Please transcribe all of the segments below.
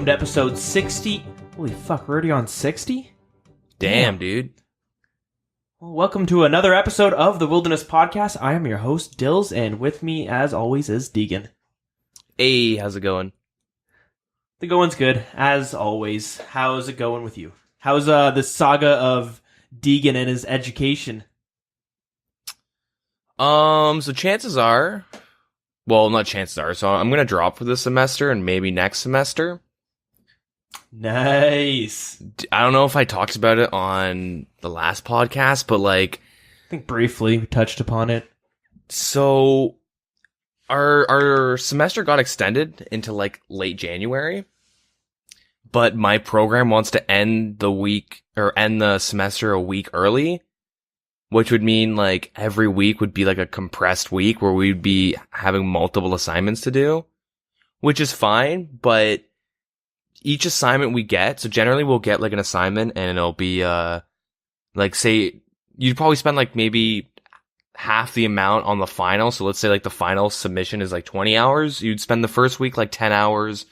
to episode 60. Holy fuck, we're already on 60? Damn, dude. Well, welcome to another episode of the Wilderness Podcast. I am your host, Dills, and with me, as always, is Deegan. Hey, how's it going? The going's good, as always. How's it going with you? How's the saga of Deegan and his education? So chances are, well, not chances are, so I'm going to drop for this semester and maybe next semester. Nice. I don't know if I talked about it on the last podcast, but like, I think briefly we touched upon it. So our semester got extended into like late January, but my program wants to end the semester a week early, which would mean like every week would be like a compressed week where we'd be having multiple assignments to do, which is fine, but each assignment we get, so generally we'll get like an assignment and it'll be, like say, you'd probably spend like maybe half the amount on the final. So let's say like the final submission is like 20 hours. You'd spend the first week like 10 hours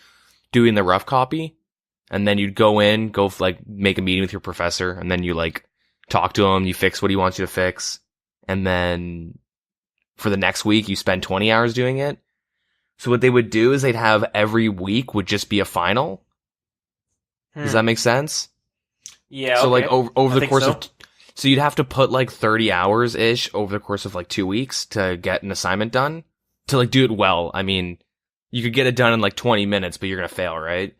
doing the rough copy. And then you'd go like make a meeting with your professor and then you like talk to him, you fix what he wants you to fix. And then for the next week, you spend 20 hours doing it. So what they would do is they'd have every week would just be a final. Does that make sense? Yeah. So okay. like over the course so. of, so you'd have to put like 30 hours ish over the course of like 2 weeks to get an assignment done, to like do it well. I mean, you could get it done in like 20 minutes, but you're going to fail, right?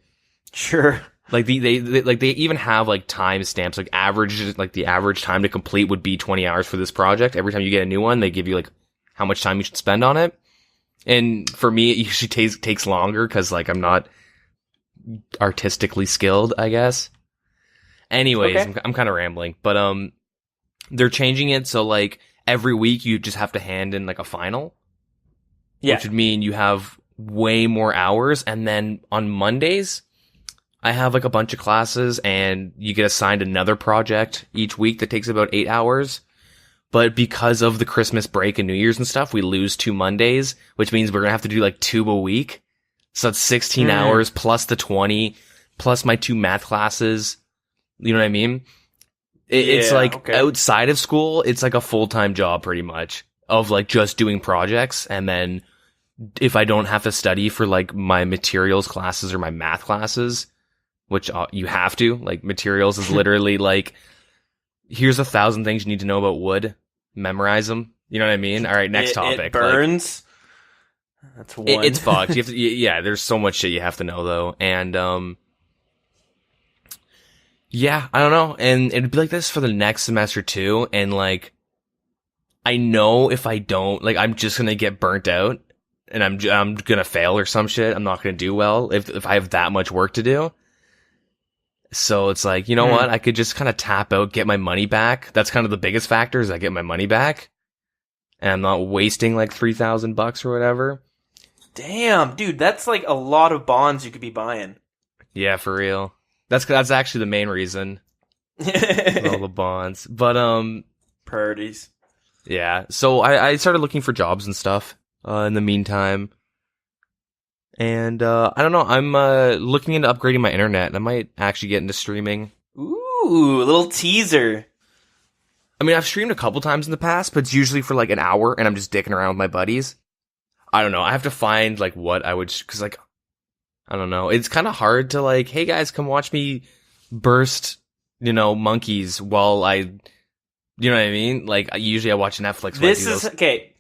Sure. Like they even have like time stamps, like the average time to complete would be 20 hours for this project. Every time you get a new one, they give you like how much time you should spend on it. And for me, it usually takes longer because like I'm not artistically skilled, I guess. Anyways, okay. I'm kind of rambling, but they're changing it so like every week you just have to hand in like a final, which would mean you have way more hours. And then on Mondays, I have like a bunch of classes and you get assigned another project each week that takes about 8 hours. But because of the Christmas break and New Year's and stuff, we lose 2 Mondays, which means we're going to have to do like 2 a week. So that's 16 hours plus the 20 plus my 2 math classes. You know what I mean? It's like outside of school, it's like a full-time job pretty much of like just doing projects. And then if I don't have to study for like my materials classes or my math classes, which you have to, like materials is literally like, here's 1,000 things you need to know about wood. Memorize them. You know what I mean? All right, next topic. It burns. That's one. It's fucked. You have to, yeah, there's so much shit you have to know though. And, yeah, I don't know. And it'd be like this for the next semester too. And like, I know if I don't, like, I'm just gonna get burnt out and I'm gonna fail or some shit. I'm not gonna do well if I have that much work to do. So it's like, you know what? I could just kind of tap out, get my money back. That's kind of the biggest factor is I get my money back and I'm not wasting like $3,000 or whatever. Damn, dude, that's like a lot of bonds you could be buying. Yeah, for real. That's actually the main reason. All the bonds. But, priorities. Yeah. So I started looking for jobs and stuff, in the meantime. And, I don't know. I'm, looking into upgrading my internet. I might actually get into streaming. Ooh, a little teaser. I mean, I've streamed a couple times in the past, but it's usually for like an hour and I'm just dicking around with my buddies. I don't know. I have to find like what I would, cause like, I don't know. It's kind of hard to like, hey guys, come watch me burst, monkeys while you know what I mean? Like, usually I watch Netflix. This is, okay.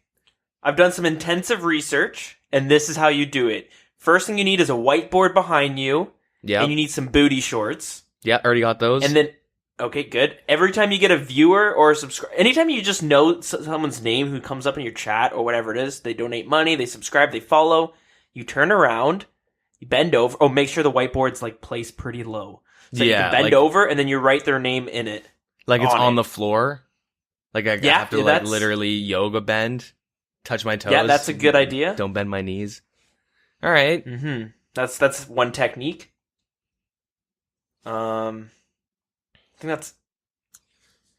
I've done some intensive research and this is how you do it. First thing you need is a whiteboard behind you. Yeah. And you need some booty shorts. Yeah, already got those. And then, okay, good. Every time you get a viewer or a subscriber, anytime you just know someone's name who comes up in your chat or whatever it is, they donate money, they subscribe, they follow, you turn around, you bend over. Oh, make sure the whiteboard's like placed pretty low. So you can bend over and then you write their name in it. Like it's on the floor? Like I have to like literally yoga bend, touch my toes. Yeah, that's a good idea. Don't bend my knees. All right. Mm-hmm. That's one technique. I think that's.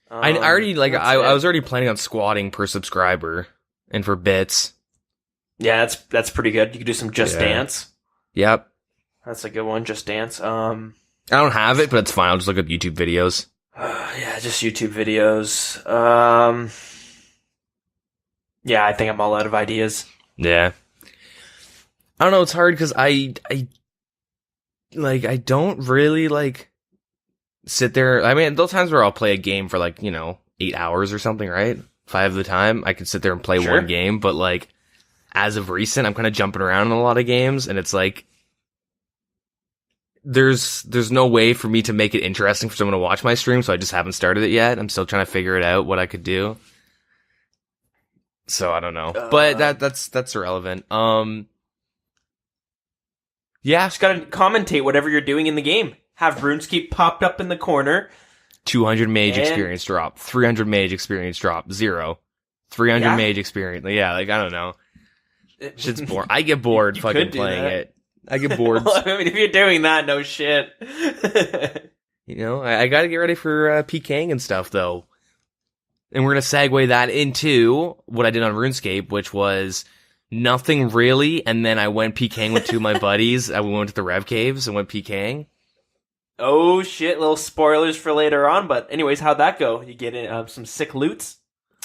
I already like I was already planning on squatting per subscriber and for bits. Yeah, that's pretty good. You could do some Just Dance. Yep. That's a good one. Just Dance. I don't have it, but it's fine. I'll just look up YouTube videos. Yeah, just YouTube videos. Yeah, I think I'm all out of ideas. Yeah. I don't know, it's hard because I don't really, like, sit there. I mean, those times where I'll play a game for, like, 8 hours or something, right? 5 of the time, I could sit there and play Sure. one game, but, like, as of recent, I'm kind of jumping around in a lot of games, and it's like, there's no way for me to make it interesting for someone to watch my stream, so I just haven't started it yet. I'm still trying to figure it out, what I could do. So, I don't know. But that's irrelevant. Yeah. Just gotta commentate whatever you're doing in the game. Have RuneScape popped up in the corner. 200 mage And- experience drop. 300 mage experience drop. 0. 300 Yeah. mage experience. Yeah, like, I don't know. Shit's boring. I get bored You fucking could do playing that. it. I get bored. Well, I mean, if you're doing that, no shit. I gotta get ready for PKing and stuff, though. And we're gonna segue that into what I did on RuneScape, which was nothing really, and then I went PKing with two of my buddies. We went to the Rev Caves and went PKing. Oh shit, little spoilers for later on, but anyways, how'd that go? You get some sick loots?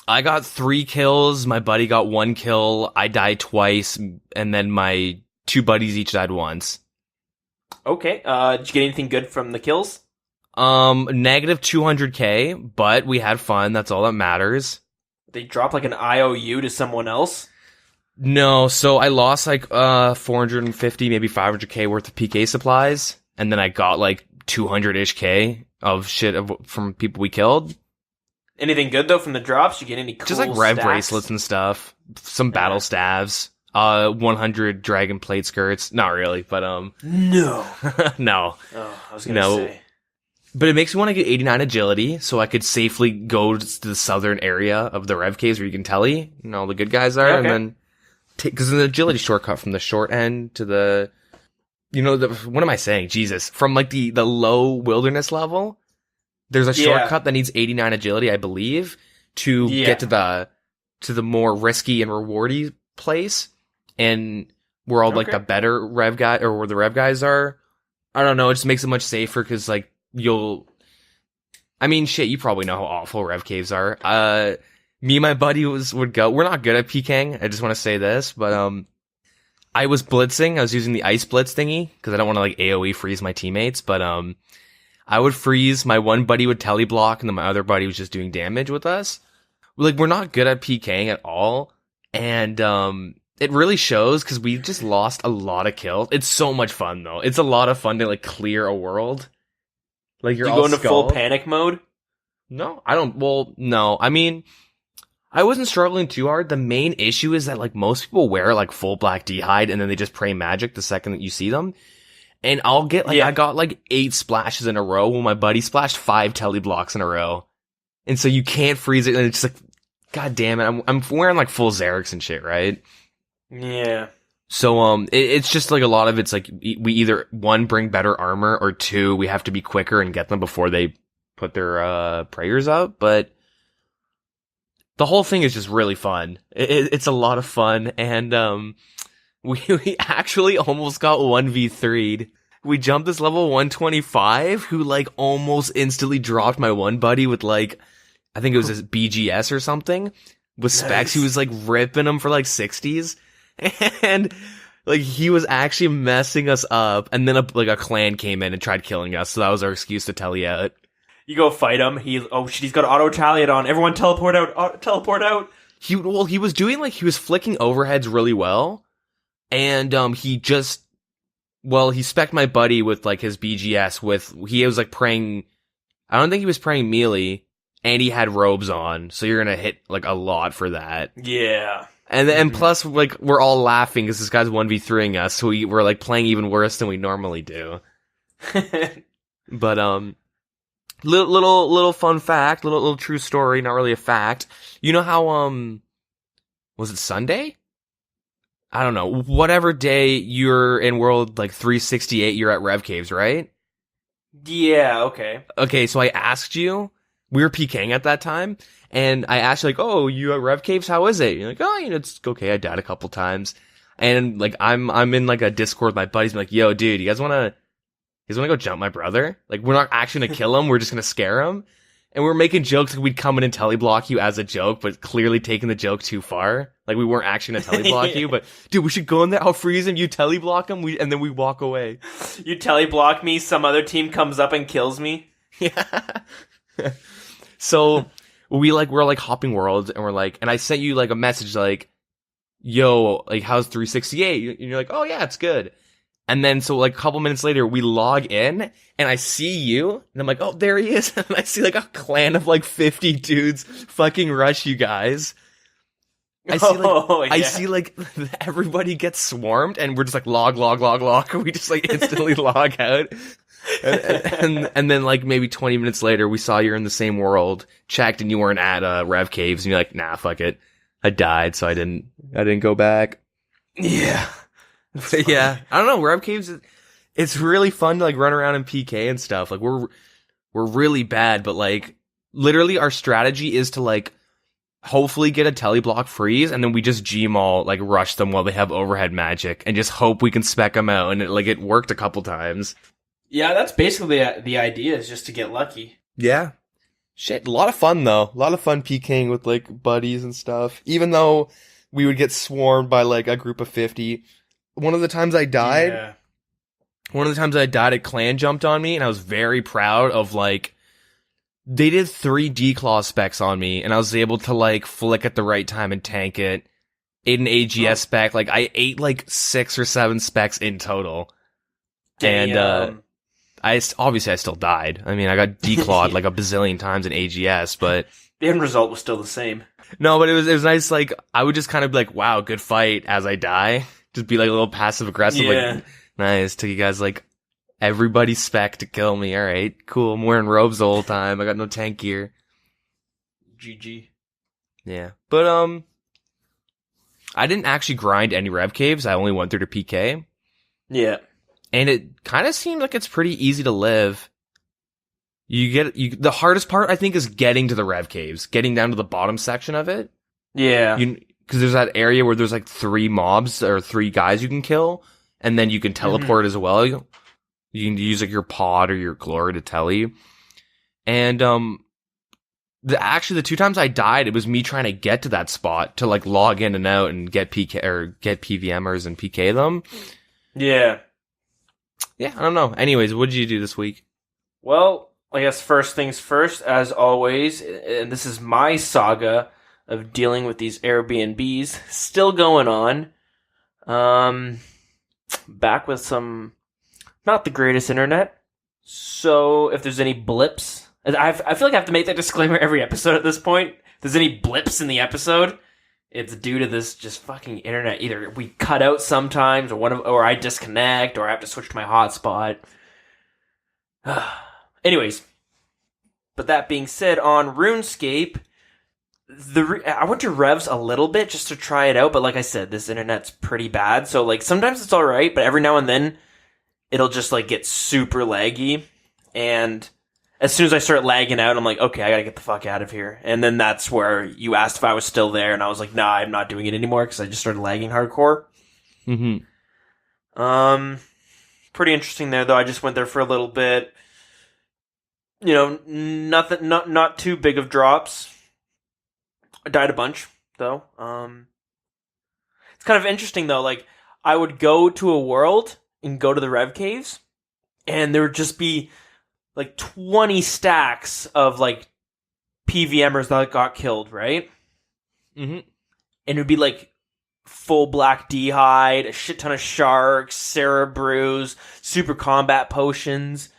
I got 3 kills, my buddy got 1 kill, I died twice, and then my 2 buddies each died once. Okay, did you get anything good from the kills? Negative 200k, but we had fun, that's all that matters. They dropped like an IOU to someone else? No, so I lost like 450, maybe 500k worth of PK supplies, and then I got like 200-ish k of shit from people we killed. Anything good though from the drops? You get any cool Just like rev stacks? bracelets and stuff, some battle staves, 100 dragon plate skirts. Not really, but No. no. Oh, I was gonna say. But it makes me want to get 89 agility, so I could safely go to the southern area of the rev caves where you can telly, all the good guys are, Yeah, and okay. then because there's an agility shortcut from the short end to the, what am I saying? Jesus, from like the low wilderness level, there's a Yeah. shortcut that needs 89 agility, I believe, to get to the more risky and rewardy place, and where all like Okay. the better rev guy or where the rev guys are. I don't know. It just makes it much safer because like I mean, shit, you probably know how awful rev caves are. Me and my buddy would go. We're not good at PKing. I just want to say this, but I was blitzing. I was using the ice blitz thingy because I don't want to like AoE freeze my teammates. But I would freeze. My one buddy would telly block, and then my other buddy was just doing damage with us. Like, we're not good at PKing at all, and it really shows because we just lost a lot of kills. It's so much fun though. It's a lot of fun to like clear a world. Like, You you're go all into skulled. full panic mode? No, I don't. Well, no. I mean, I wasn't struggling too hard. The main issue is that like most people wear like full black D-hide and then they just pray magic the second that you see them. And I'll get like, Yeah. I got like 8 splashes in a row when my buddy splashed 5 telly blocks in a row. And so you can't freeze it. And it's just like, God damn it. I'm wearing like full Xerix and shit, right? Yeah. So, it's just like a lot of it's like we either 1, bring better armor, or 2, we have to be quicker and get them before they put their, prayers up. But the whole thing is just really fun. It's a lot of fun. And, we actually almost got 1v3'd. We jumped this level 125 who like almost instantly dropped my one buddy with like, I think it was his BGS or something with specs. Nice. He was like ripping them for like 60s. And like he was actually messing us up, and then a clan came in and tried killing us, so that was our excuse to tally out. You go fight him. He's got auto tally it on. Everyone teleport out. Teleport out. He was doing like he was flicking overheads really well, and he spec'd my buddy with like his BGS he was like praying. I don't think he was praying melee, and he had robes on, so you're gonna hit like a lot for that. Yeah. And plus, like, we're all laughing because this guy's 1v3ing us, so we're, like, playing even worse than we normally do. But, little fun fact, little true story, not really a fact. You know how, was it Sunday? I don't know. Whatever day you're in World, like, 368, you're at Rev Caves, right? Yeah, okay. Okay, so I asked you, we were PKing at that time, and I asked you, like, oh, you at Rev Caves, how is it? You're like, oh, it's okay, I died a couple times. And like I'm in like a Discord with my buddies, I'm like, yo, dude, you guys wanna go jump my brother? Like, we're not actually gonna kill him, we're just gonna scare him. And we're making jokes like we'd come in and teleblock you as a joke, but clearly taking the joke too far. Like, we weren't actually gonna teleblock you, but dude, we should go in there, I'll freeze him, you teleblock him, and then we walk away. You teleblock me, some other team comes up and kills me. Yeah. So we're like hopping worlds, and we're like, and I sent you like a message like, yo, like, how's 368? And you're like, oh yeah, it's good. And then so like a couple minutes later, we log in, and I see you, and I'm like, oh, there he is. And I see like a clan of like 50 dudes fucking rush you guys. I see like everybody gets swarmed, and we're just like log. We just like instantly log out. And then like maybe 20 minutes later, we saw you're in the same world, checked, and you weren't at Rev Caves, and you're like, nah, fuck it, I died, so I didn't go back. Yeah, yeah, I don't know. Rev Caves, it's really fun to like run around in PK and stuff. Like we're really bad, but like literally our strategy is to like hopefully get a teleblock freeze, and then we just Gmod like rush them while they have overhead magic, and just hope we can spec them out. And it worked a couple times. Yeah, that's basically the idea, is just to get lucky. Yeah. Shit, a lot of fun though. A lot of fun PKing with like buddies and stuff. Even though we would get swarmed by like a group of 50. One of the times I died, a clan jumped on me, and I was very proud of like, they did 3 declaw specs on me, and I was able to like flick at the right time and tank it. Ate an AGS spec. Like I ate like 6 or 7 specs in total. Damn. And I still died. I mean, I got declawed like a bazillion times in AGS, but the end result was still the same. No, but it was nice. Like, I would just kind of be like, wow, good fight as I die. Just be like a little passive aggressive. Yeah. Like, nice. Took you guys like everybody spec to kill me. All right, cool. I'm wearing robes the whole time. I got no tank gear. GG. Yeah. But, I didn't actually grind any Rev Caves. I only went through to PK. Yeah. And it kind of seems like it's pretty easy to live. The hardest part, I think, is getting to the Rev Caves, getting down to the bottom section of it. Yeah. Because there's that area where there's like 3 mobs or 3 guys you can kill, and then you can teleport as well. You can use like your pod or your glory to tele. And the 2 times I died, it was me trying to get to that spot to like log in and out and get PK or get PVMers and PK them. Yeah. Yeah, I don't know. Anyways, what did you do this week? Well, I guess first things first, as always, and this is my saga of dealing with these Airbnbs, still going on. Back with some not the greatest internet. So if there's any blips, I feel like I have to make that disclaimer every episode at this point. If there's any blips in the episode, it's due to this just fucking internet. Either we cut out sometimes, or I disconnect, or I have to switch to my hotspot. Anyways, but that being said, on RuneScape, I went to Revs a little bit just to try it out, but like I said, this internet's pretty bad. So like sometimes it's all right, but every now and then it'll just like get super laggy, and as soon as I start lagging out, I'm like, okay, I gotta get the fuck out of here. And then that's where you asked if I was still there, and I was like, nah, I'm not doing it anymore because I just started lagging hardcore. Mm-hmm. Pretty interesting there, though. I just went there for a little bit. You know, nothing, not too big of drops. I died a bunch, though. It's kind of interesting, though. Like, I would go to a world and go to the Rev Caves, and there would just be like 20 stacks of like PVMers that got killed, right? Mm-hmm. And it would be like full black D-hide, a shit ton of sharks, Cerebrews, super combat potions.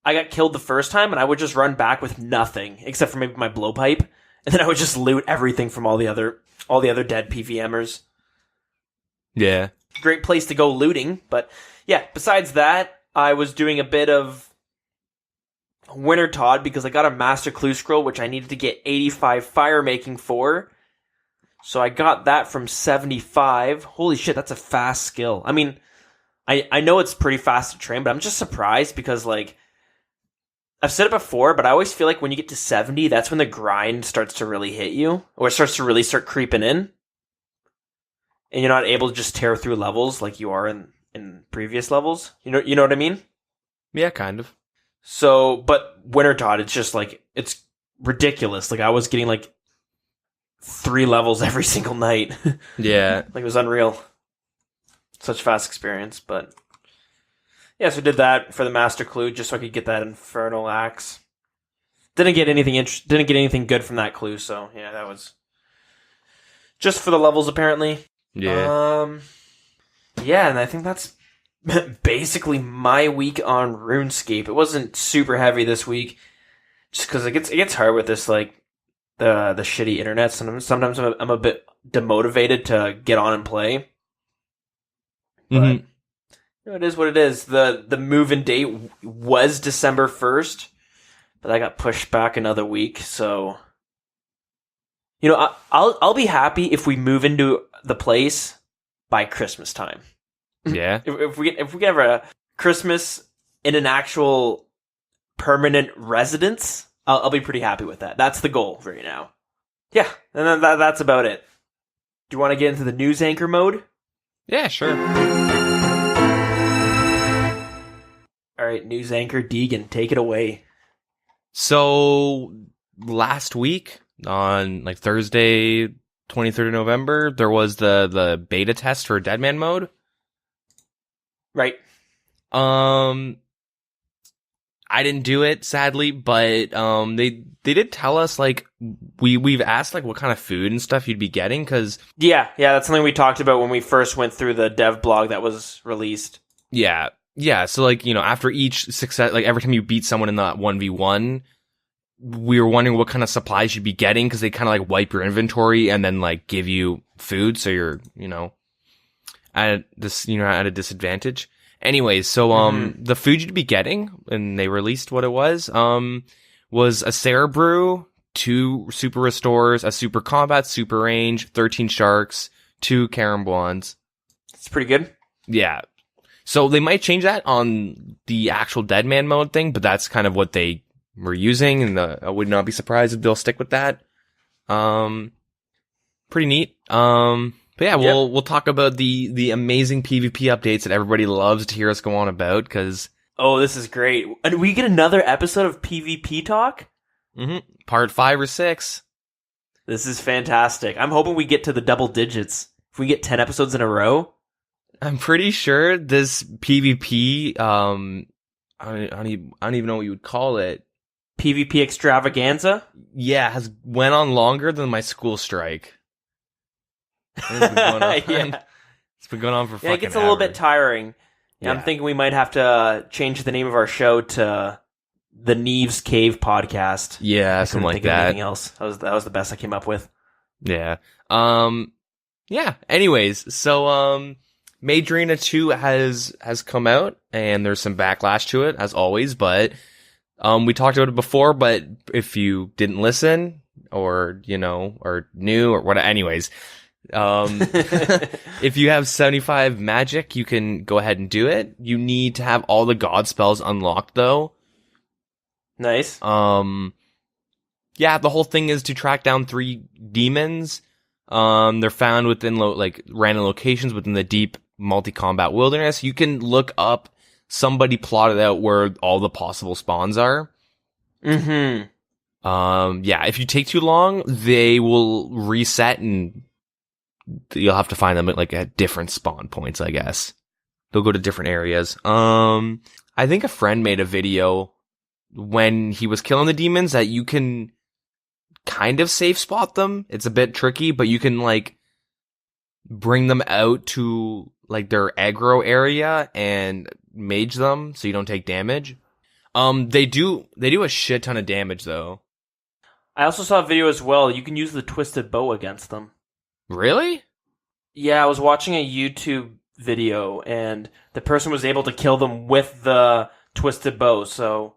I got killed the first time, and I would just run back with nothing except for maybe my blowpipe, and then I would just loot everything from all the other dead PVMers. Yeah, great place to go looting. But yeah, besides that, I was doing a bit of Winter Todd because I got a Master Clue Scroll, which I needed to get 85 fire making for. So I got that from 75. Holy shit, that's a fast skill. I mean, I know it's pretty fast to train, but I'm just surprised because, like, I've said it before, but I always feel like when you get to 70, that's when the grind starts to really hit you, or it starts to really start creeping in. and you're not able to just tear through levels like you are in previous levels. You know what I mean? Yeah, kind of. So, but Winter Dot, it's just like, it's ridiculous. Like, I was getting like 3 levels every single night. Yeah. Like, it was unreal. Such fast experience, but yeah, so I did that for the Master Clue just so I could get that Infernal Axe. Didn't get anything good from that clue, so yeah, that was just for the levels apparently. Yeah. Yeah, and I think that's basically my week on RuneScape. It wasn't super heavy this week, just because it gets hard with this like the shitty internet. Sometimes I'm a bit demotivated to get on and play. But it is what it is. The move-in date was December 1st, but I got pushed back another week. So, I'll be happy if we move into the place by Christmas time. Yeah. If we can have a Christmas in an actual permanent residence, I'll be pretty happy with that. That's the goal right now. Yeah, and then that's about it. Do you want to get into the news anchor mode? Yeah, sure. All right, news anchor Deegan, take it away. So last week on like Thursday, 23rd of November, there was the beta test for Deadman mode. Right. I didn't do it sadly, but they did tell us like we've asked like what kind of food and stuff you'd be getting because yeah, that's something we talked about when we first went through the dev blog that was released. Yeah. So like, after each success, like every time you beat someone in the 1v1, we were wondering what kind of supplies you'd be getting because they kind of like wipe your inventory and then like give you food. So you're, at a disadvantage. Anyways, so, the food you'd be getting, and they released what it was a Sarah Brew, 2 super restores, a super combat, super range, 13 sharks, 2 Caramblons. It's pretty good. Yeah. So they might change that on the actual Deadman mode thing, but that's kind of what they were using, and I would not be surprised if they'll stick with that. Pretty neat. But yeah, we'll talk about the amazing PvP updates that everybody loves to hear us go on about, because... Oh, this is great. And we get another episode of PvP talk? Part 5 or 6. This is fantastic. I'm hoping we get to the double digits. If we get 10 episodes in a row... I'm pretty sure this PvP, I don't even know what you would call it. PvP extravaganza? Yeah, has went on longer than my school strike. It's been going on, It's been going on for fucking it gets a little ever. bit tiring. Yeah, I'm thinking we might have to change the name of our show to the Neves Cave Podcast. Yeah, something like that. Anything else? That was the best I came up with. Yeah. Yeah. Anyways, so Mage Arena 2 has come out, and there's some backlash to it as always. But we talked about it before. But if you didn't listen, or or knew, or what, anyways. If you have 75 magic, you can go ahead and do it. You need to have all the god spells unlocked though. Nice. Yeah, the whole thing is to track down 3 demons. They're found within random locations within the deep multi-combat wilderness. You can look up, somebody plotted out where all the possible spawns are. Yeah, if you take too long, they will reset and you'll have to find them at different spawn points, I guess. They'll go to different areas. I think a friend made a video when he was killing the demons that you can kind of safe spot them. It's a bit tricky, but you can bring them out to their aggro area and mage them so you don't take damage. They do a shit ton of damage though. I also saw a video as well. You can use the twisted bow against them. Really? Yeah, I was watching a YouTube video, and the person was able to kill them with the twisted bow, so...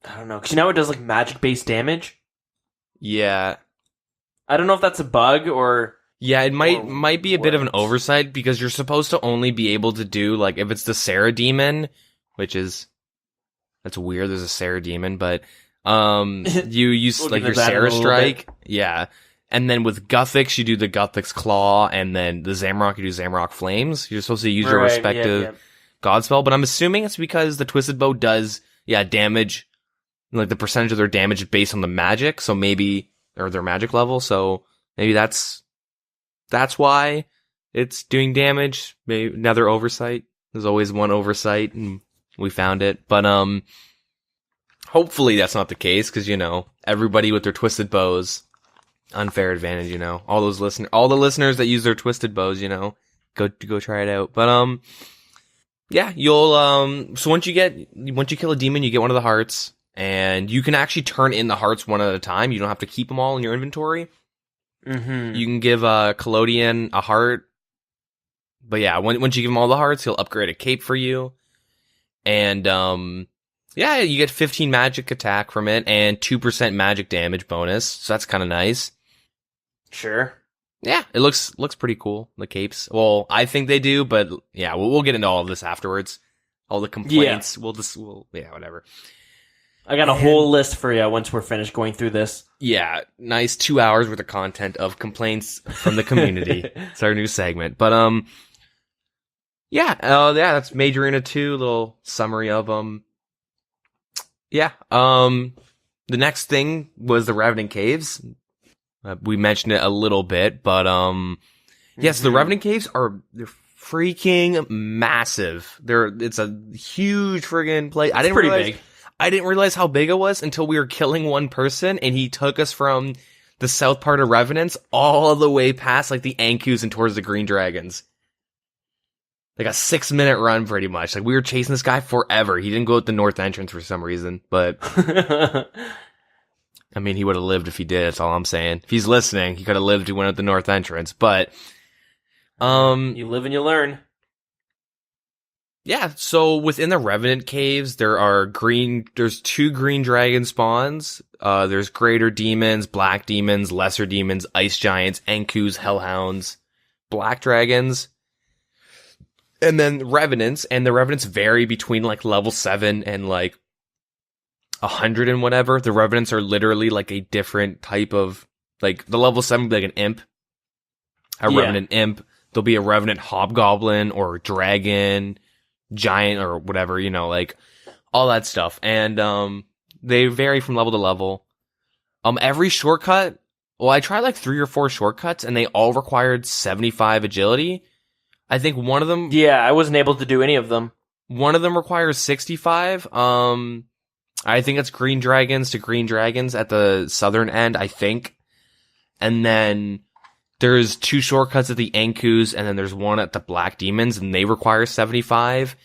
I don't know, because it does, magic-based damage? Yeah. I don't know if that's a bug, or... Yeah, it might be a bit of an oversight, because you're supposed to only be able to do, if it's the Sarah Demon, which is... That's weird, there's a Sarah Demon, but... you use, your Sarah Strike. Yeah. And then with Guthix, you do the Guthix Claw, and then the Zamrock, you do Zamrock Flames. You're supposed to use your respective God spell, but I'm assuming it's because the Twisted Bow does, damage, like the percentage of their damage based on the magic, so maybe, or their magic level, so maybe that's why it's doing damage. Maybe another oversight. There's always one oversight, and we found it. But, hopefully that's not the case, because, everybody with their Twisted Bows, unfair advantage, all the listeners that use their Twisted Bows, go try it out. But, you'll, so once you kill a demon, you get one of the hearts, and you can actually turn in the hearts one at a time. You don't have to keep them all in your inventory. Mm-hmm. You can give a Collodion a heart. But yeah, once you give him all the hearts, he'll upgrade a cape for you. And, you get 15 magic attack from it and 2% magic damage bonus. So that's kind of nice. Sure. Yeah, it looks pretty cool, the capes. Well, I think they do, but yeah, we'll get into all of this afterwards. All the complaints. Yeah. Whatever. I got a whole list for you once we're finished going through this. Yeah, nice 2 hours worth of content of complaints from the community. It's our new segment. But, that's Major Arena 2, little summary of them. Yeah, the next thing was the Revenant Caves. We mentioned it a little bit, but, yes, the Revenant Caves they're freaking massive. It's a huge friggin' place. It's pretty big. I didn't realize how big it was until we were killing one person, and he took us from the south part of Revenants all the way past, like, the Ankus and towards the Green Dragons. Like a 6-minute run, pretty much. Like, we were chasing this guy forever. He didn't go at the north entrance for some reason, but... I mean, he would have lived if he did, that's all I'm saying. If he's listening, he could have lived if he went at the north entrance, but... You live and you learn. Yeah, so within the Revenant Caves, there's 2 green dragon spawns. There's greater demons, black demons, lesser demons, ice giants, Ankus, hellhounds, black dragons, and then Revenants. And the Revenants vary between like level 7 and like 100 and whatever. The Revenants are literally like a different type of, like, the level 7 would be like an imp, Revenant imp. There'll be a Revenant hobgoblin or dragon, giant or whatever, like all that stuff. And they vary from level to level. Every shortcut, I tried like 3 or 4 shortcuts and they all required 75 agility. I think one of them, I wasn't able to do any of them. One of them requires 65. I think it's green dragons to green dragons at the southern end, I think. And then there's 2 shortcuts at the Ankus, and then there's one at the Black Demons, and they require 75.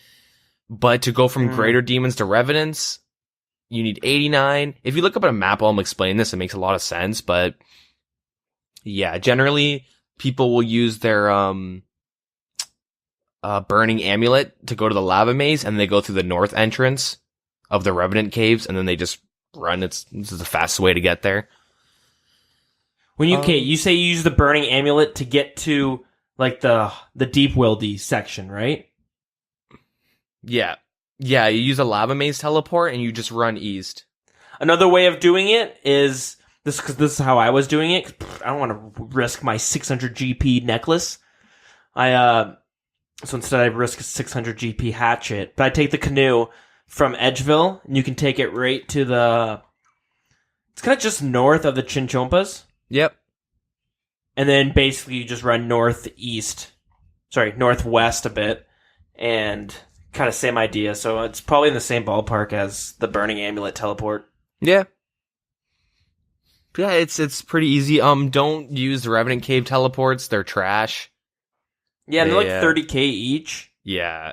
But to go from Greater Demons to Revenants, you need 89. If you look up at a map while I'm explaining this, it makes a lot of sense. But yeah, generally, people will use their Burning Amulet to go to the Lava Maze, and they go through the north entrance of the Revenant Caves, and then they just run. This is the fastest way to get there. When you say you use the Burning Amulet to get to like the Deep Wildy section, right? Yeah, you use a Lava Maze teleport and you just run east. Another way of doing it is this, because this is how I was doing it. I don't want to risk my 600 GP necklace. So instead I risk a 600 GP hatchet, but I take the canoe from Edgeville, and you can take it right to it's kind of just north of the Chinchompas. Yep. And then basically you just run northwest a bit, and kind of same idea. So it's probably in the same ballpark as the Burning Amulet teleport. Yeah. Yeah, it's pretty easy. Don't use the Revenant Cave teleports. They're trash. Yeah, and they're like 30k each. Yeah.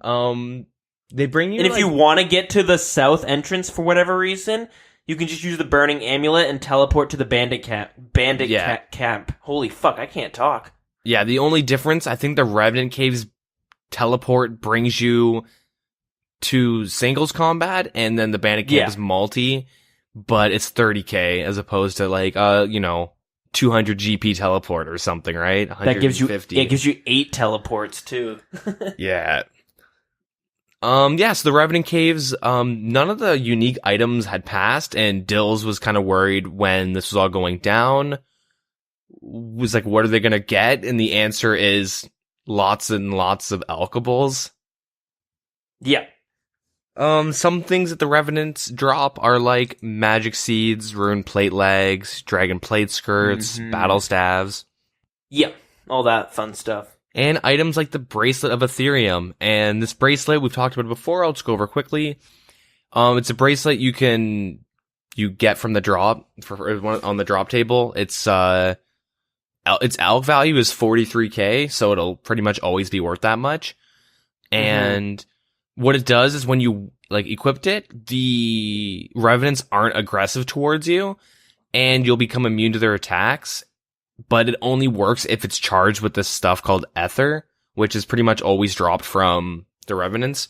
They bring you, and if you want to get to the south entrance for whatever reason, you can just use the Burning Amulet and teleport to the bandit camp. Holy fuck, I can't talk. Yeah, the only difference, I think the Revenant Caves teleport brings you to singles combat, and then the bandit camp is multi, but it's 30k as opposed to like 200 GP teleport or something, right? That gives you 8 teleports too. Yeah. So the Revenant Caves, none of the unique items had passed, and Dills was kind of worried when this was all going down. was like, what are they gonna get? And the answer is lots and lots of alkables. Yeah. Some things that the Revenants drop are like magic seeds, rune plate legs, dragon plate skirts, battle staves. Yeah, all that fun stuff. And items like the Bracelet of Ethereum. And this bracelet, we've talked about it before, I'll just go over it quickly. It's a bracelet you get from the drop, on the drop table. Its alc value is 43k, so it'll pretty much always be worth that much. And what it does is when you like equipped it, the Revenants aren't aggressive towards you, and you'll become immune to their attacks. But it only works if it's charged with this stuff called Ether, which is pretty much always dropped from the Revenants.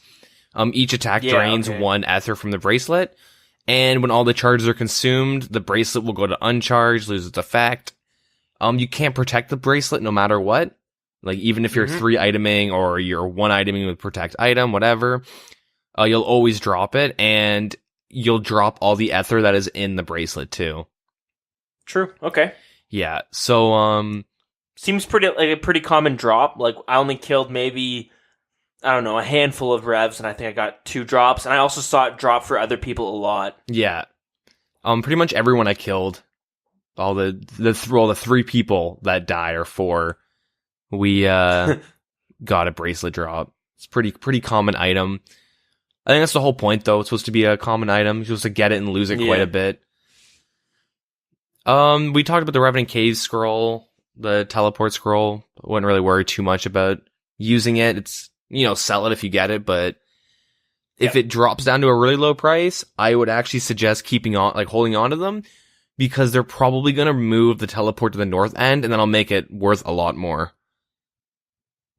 Each attack drains 1 Ether from the bracelet, and when all the charges are consumed, the bracelet will go to uncharged, lose its effect. You can't protect the bracelet no matter what. Like, even if you're 3-iteming or you're 1-iteming with protect item, whatever, you'll always drop it, and you'll drop all the Ether that is in the bracelet, too. True. Okay. Yeah, so, seems a pretty common drop. Like, I only killed maybe, I don't know, a handful of revs, and I think I got 2 drops, and I also saw it drop for other people a lot. Yeah. Pretty much everyone I killed, all the 3 people that die or 4, we got a bracelet drop. It's pretty common item. I think that's the whole point, though. It's supposed to be a common item. You're supposed to get it and lose it quite a bit. We talked about the Revenant Cave scroll, the teleport scroll. I wouldn't really worry too much about using it. It's, sell it if you get it, but if it drops down to a really low price, I would actually suggest holding on to them, because they're probably going to move the teleport to the north end, and then I'll make it worth a lot more.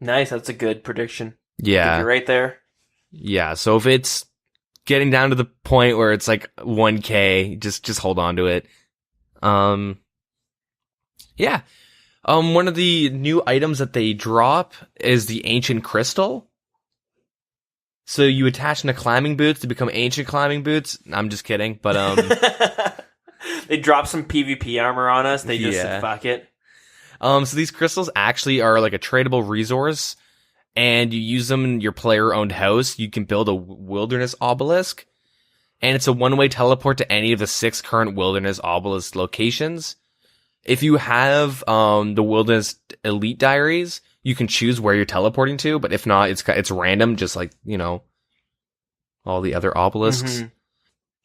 Nice, that's a good prediction. Yeah. You're right there. Yeah, so if it's getting down to the point where it's like 1k, just hold on to it. Yeah. One of the new items that they drop is the Ancient Crystal. So you attach into climbing boots to become Ancient Climbing Boots. I'm just kidding, but they drop some PvP armor on us. They just said, fuck it. So these crystals actually are like a tradable resource, and you use them in your player-owned house. You can build a wilderness obelisk, and it's a one-way teleport to any of the 6 current wilderness obelisk locations. If you have the wilderness elite diaries, you can choose where you're teleporting to, but if not, it's random, just like, all the other obelisks.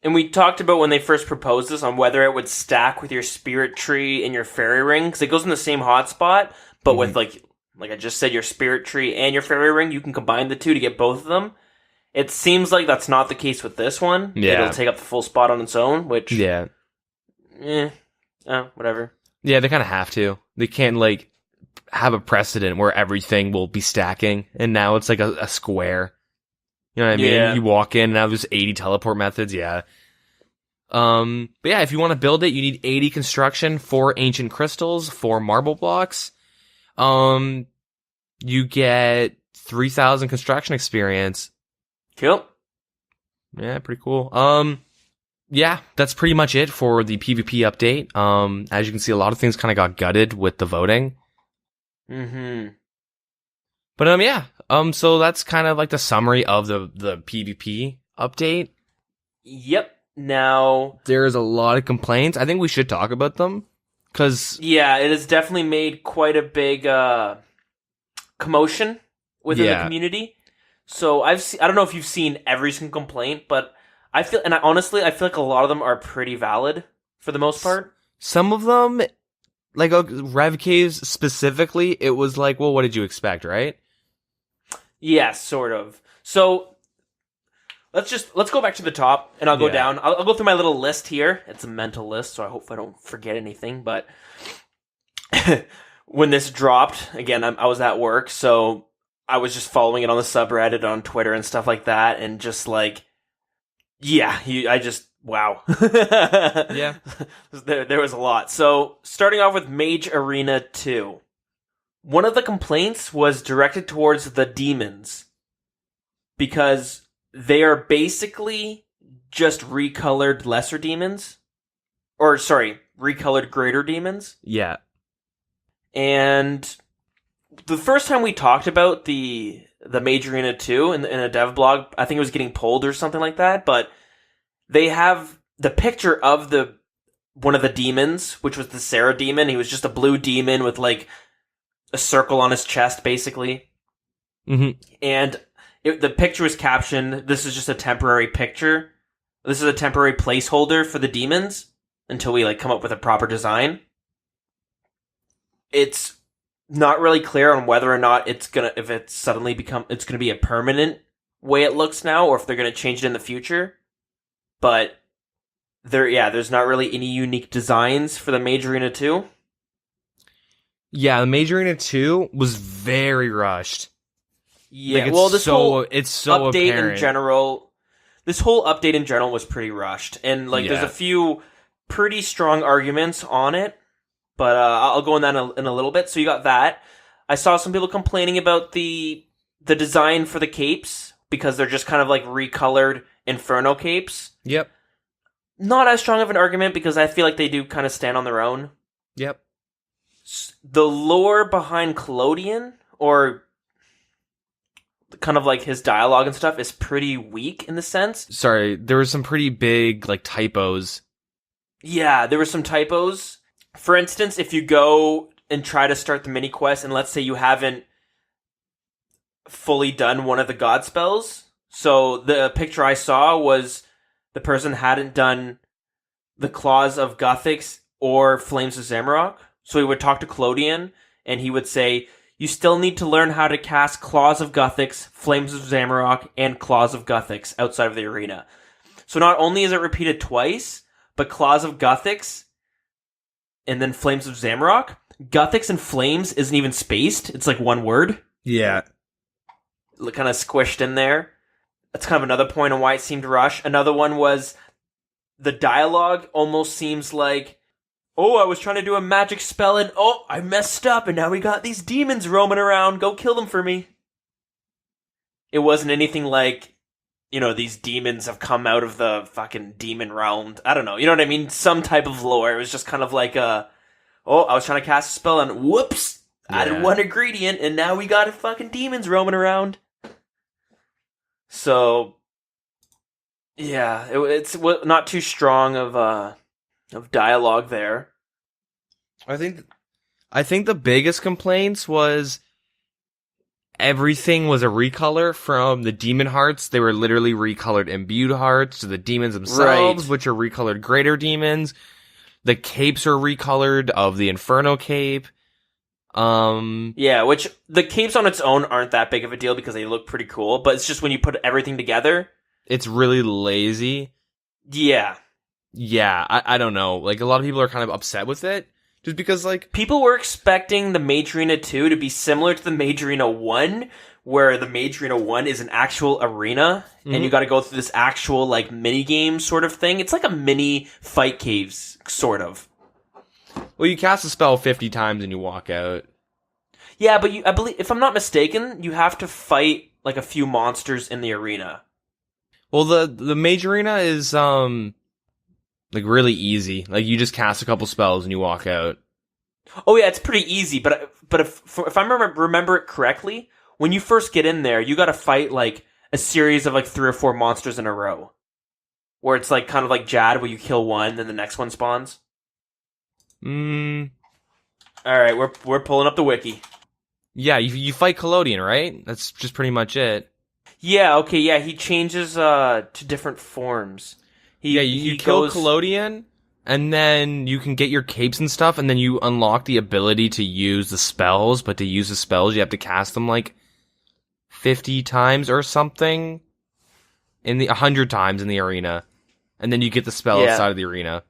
And we talked about when they first proposed this on whether it would stack with your spirit tree and your fairy ring, because it goes in the same hotspot, but with like I just said, your spirit tree and your fairy ring, you can combine the 2 to get both of them. It seems like that's not the case with this one. Yeah. It'll take up the full spot on its own, which... Yeah. Whatever. Yeah, they kind of have to. They can't, have a precedent where everything will be stacking, and now it's like a square. You know what I mean? Yeah. You walk in, now there's 80 teleport methods, yeah. But yeah, if you want to build it, you need 80 construction, 4 ancient crystals, 4 marble blocks. You get 3,000 construction experience. Cool. Yeah, pretty cool. Yeah, that's pretty much it for the PvP update. As you can see, a lot of things kind of got gutted with the voting. But, yeah. So that's kind of like the summary of the PvP update. Yep. Now, there's a lot of complaints. I think we should talk about them, because yeah, it has definitely made quite a big commotion within the community. So I don't know if you've seen every single complaint, but I feel like a lot of them are pretty valid for the most part. Some of them, like Rev Caves specifically, it was like, well, what did you expect, right? Yeah, sort of. So let's go back to the top, and I'll go down. I'll go through my little list here. It's a mental list, so I hope I don't forget anything. But when this dropped, again, I was at work, so I was just following it on the subreddit, on Twitter, and stuff like that, and just like, wow. Yeah. There was a lot. So, starting off with Mage Arena 2. One of the complaints was directed towards the demons, because they are basically just recolored lesser demons. Or, sorry, recolored greater demons. Yeah. And the first time we talked about the Mage Arena 2 in a dev blog, I think it was getting pulled or something like that, but they have the picture of one of the demons, which was the Sarah demon. He was just a blue demon with like a circle on his chest, basically. Mm-hmm. And the picture was captioned, "This is just a temporary picture. This is a temporary placeholder for the demons until we like come up with a proper design." It's not really clear on whether or not it's gonna be a permanent way it looks now, or if they're gonna change it in the future. But there's not really any unique designs for the Mage Arena 2. Yeah, the Mage Arena 2 was very rushed. Yeah, like, well, this whole update apparent. This whole update in general was pretty rushed, and like there's a few pretty strong arguments on it, but I'll go in that in a little bit. So you got that. I saw some people complaining about the design for the capes because they're just kind of like recolored Inferno capes. Yep. Not as strong of an argument because I feel like they do kind of stand on their own. Yep. The lore behind Collodion, or kind of like his dialogue and stuff, is pretty weak in the sense. Sorry, there were some pretty big like typos. Yeah, there were some typos. For instance, if you go and try to start the mini quest, and let's say you haven't fully done one of the god spells, so the picture I saw was the person hadn't done the Claws of Guthix or Flames of Zamorak. So he would talk to Collodion, and he would say, "You still need to learn how to cast Claws of Guthix, Flames of Zamorak, and Claws of Guthix outside of the arena." So not only is it repeated twice, but Claws of Guthix and then Flames of Zamorak. Guthix and Flames isn't even spaced. It's like one word. Yeah. Kind of squished in there. That's kind of another point on why it seemed rushed. Another one was the dialogue almost seems like, "Oh, I was trying to do a magic spell and oh, I messed up and now we got these demons roaming around. Go kill them for me." It wasn't anything like, these demons have come out of the fucking demon realm. I don't know. You know what I mean? Some type of lore. It was just kind of like I was trying to cast a spell and whoops, added one ingredient and now we got fucking demons roaming around. So, yeah, it's not too strong of dialogue there. I think the biggest complaints was everything was a recolor from the demon hearts. They were literally recolored imbued hearts to the demons themselves, which are recolored greater demons. The capes are recolored of the Inferno cape. Yeah, which the capes on its own aren't that big of a deal because they look pretty cool, but it's just when you put everything together, it's really lazy. Yeah. Yeah, I don't know. Like, a lot of people are kind of upset with it, just because, like, people were expecting the Mage Arena 2 to be similar to the Mage Arena 1, where the Mage Arena 1 is an actual arena, and you gotta go through this actual, like, mini-game sort of thing. It's like a mini fight caves, sort of. Well, you cast a spell 50 times and you walk out. Yeah, but I believe, if I'm not mistaken, you have to fight like a few monsters in the arena. Well, the Mage Arena is like really easy. Like, you just cast a couple spells and you walk out. Oh yeah, it's pretty easy. But if I remember it correctly, when you first get in there, you got to fight like a series of like 3 or 4 monsters in a row, where it's like kind of like Jad, where you kill one, then the next one spawns. All right, we're pulling up the wiki. Yeah, you fight Collodion, right? That's just pretty much it. Yeah, okay, yeah, he changes to different forms. You kill Collodion, and then you can get your capes and stuff, and then you unlock the ability to use the spells, but to use the spells, you have to cast them like 50 times or something, 100 times in the arena, and then you get the spell outside of the arena.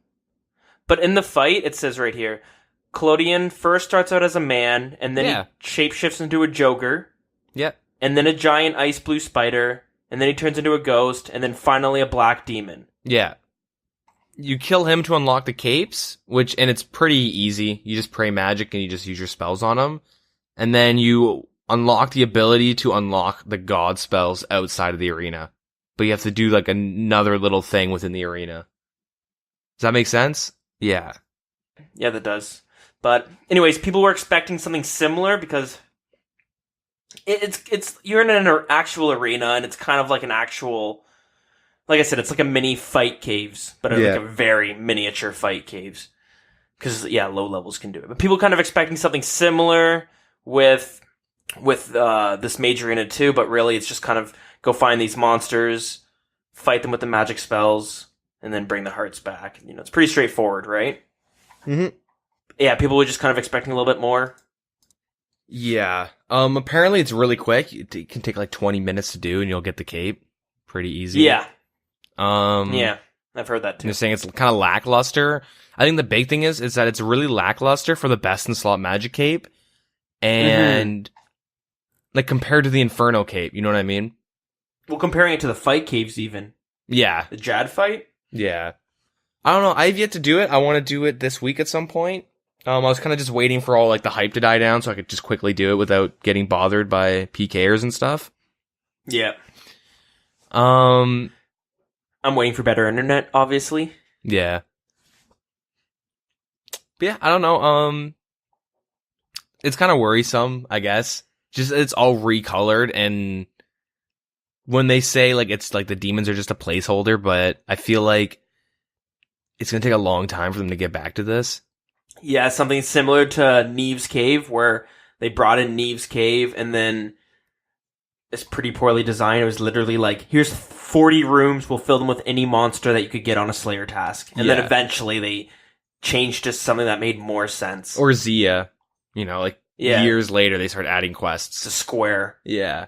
But in the fight, it says right here, Collodion first starts out as a man, and then he shapeshifts into a Joker. Yep. And then a giant ice blue spider, and then he turns into a ghost, and then finally a black demon. Yeah. You kill him to unlock the capes, and it's pretty easy. You just pray magic and you just use your spells on them. And then you unlock the ability to unlock the god spells outside of the arena. But you have to do like another little thing within the arena. Does that make sense? Yeah. Yeah, that does. But anyways, people were expecting something similar because it's you're in an actual arena and it's kind of like an actual, like I said, it's like a mini fight caves, but like a very miniature fight caves. Because low levels can do it, but people kind of expecting something similar with this major arena too. But really, it's just kind of go find these monsters, fight them with the magic spells, and then bring the hearts back. It's pretty straightforward, right? Mm-hmm. Yeah, people were just kind of expecting a little bit more. Yeah. Apparently it's really quick. It can take like 20 minutes to do and you'll get the cape. Pretty easy. Yeah. Yeah, I've heard that too. They're saying it's kind of lackluster. I think the big thing is that it's really lackluster for the best in slot magic cape. And like compared to the Inferno cape, you know what I mean? Well, comparing it to the fight caves even. Yeah. The Jad fight? Yeah. I don't know. I've yet to do it. I want to do it this week at some point. I was kind of just waiting for all like the hype to die down so I could just quickly do it without getting bothered by PKers and stuff. Yeah. I'm waiting for better internet, obviously. Yeah. But yeah, I don't know. It's kind of worrisome, I guess. Just it's all recolored, and when they say like it's like the demons are just a placeholder, but I feel like it's gonna take a long time for them to get back to this. Yeah, something similar to Neve's Cave, where they brought in Neve's Cave, and then it's pretty poorly designed. It was literally like, here's 40 rooms, we'll fill them with any monster that you could get on a Slayer task. And then eventually they changed to something that made more sense. Or Zia, years later they start adding quests. It's a square. Yeah.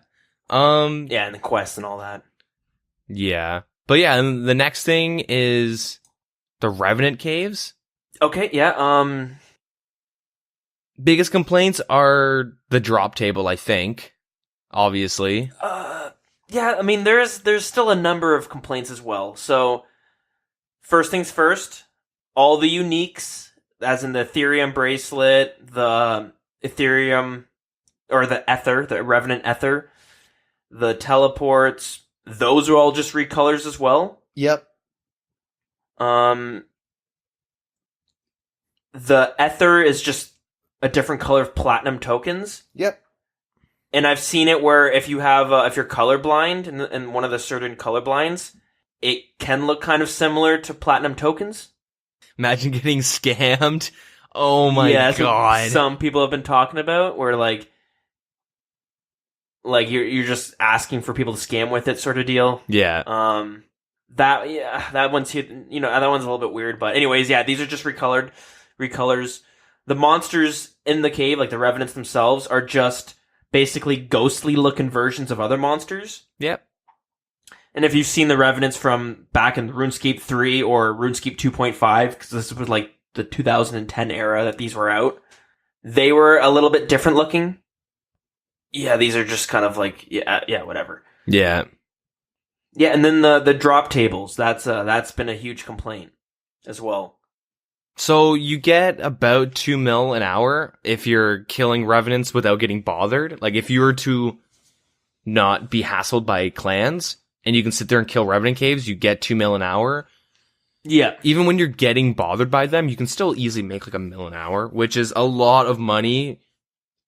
And the quests and all that. Yeah. But yeah, and the next thing is the Revenant Caves. Okay, yeah, biggest complaints are the drop table, I think. Obviously. Yeah, I mean, there's still a number of complaints as well. So, first things first, all the uniques, as in the Ethereum bracelet, the Ethereum, or the Ether, the Revenant Ether, the teleports, those are all just recolors as well. Yep. The Ether is just a different color of platinum tokens. Yep. And I've seen it where if you have, if you're colorblind in one of the certain colorblinds, it can look kind of similar to platinum tokens. Imagine getting scammed. Oh my god. Some people have been talking about where like you're just asking for people to scam with it sort of deal. Yeah. That one's, that one's a little bit weird, but anyways, yeah, these are just recolors. The monsters in the cave, like the revenants themselves, are just basically ghostly looking versions of other monsters. Yep. And if you've seen the revenants from back in RuneScape 3 or RuneScape 2.5, because this was like the 2010 era that these were out, they were a little bit different looking. Yeah, these are just kind of like, whatever. Yeah. Yeah, and then the drop tables, that's been a huge complaint as well. So you get about 2 mil an hour if you're killing revenants without getting bothered. Like if you were to not be hassled by clans and you can sit there and kill revenant caves, you get 2 mil an hour. Yeah. Even when you're getting bothered by them, you can still easily make like $1 mil an hour, which is a lot of money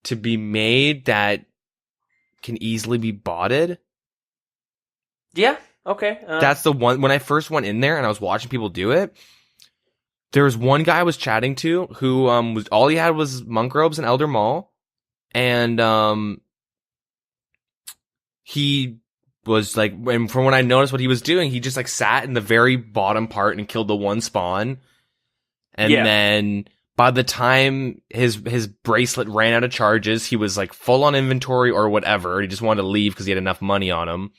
to be made that can easily be botted. Yeah. Okay. That's the one. When I first went in there and I was watching people do it, there was one guy I was chatting to who was all he had was monk robes and elder maul, and he was like, and from when I noticed what he was doing, he just like sat in the very bottom part and killed the one spawn, and then by the time his bracelet ran out of charges, he was like full on inventory or whatever. He just wanted to leave because he had enough money on him.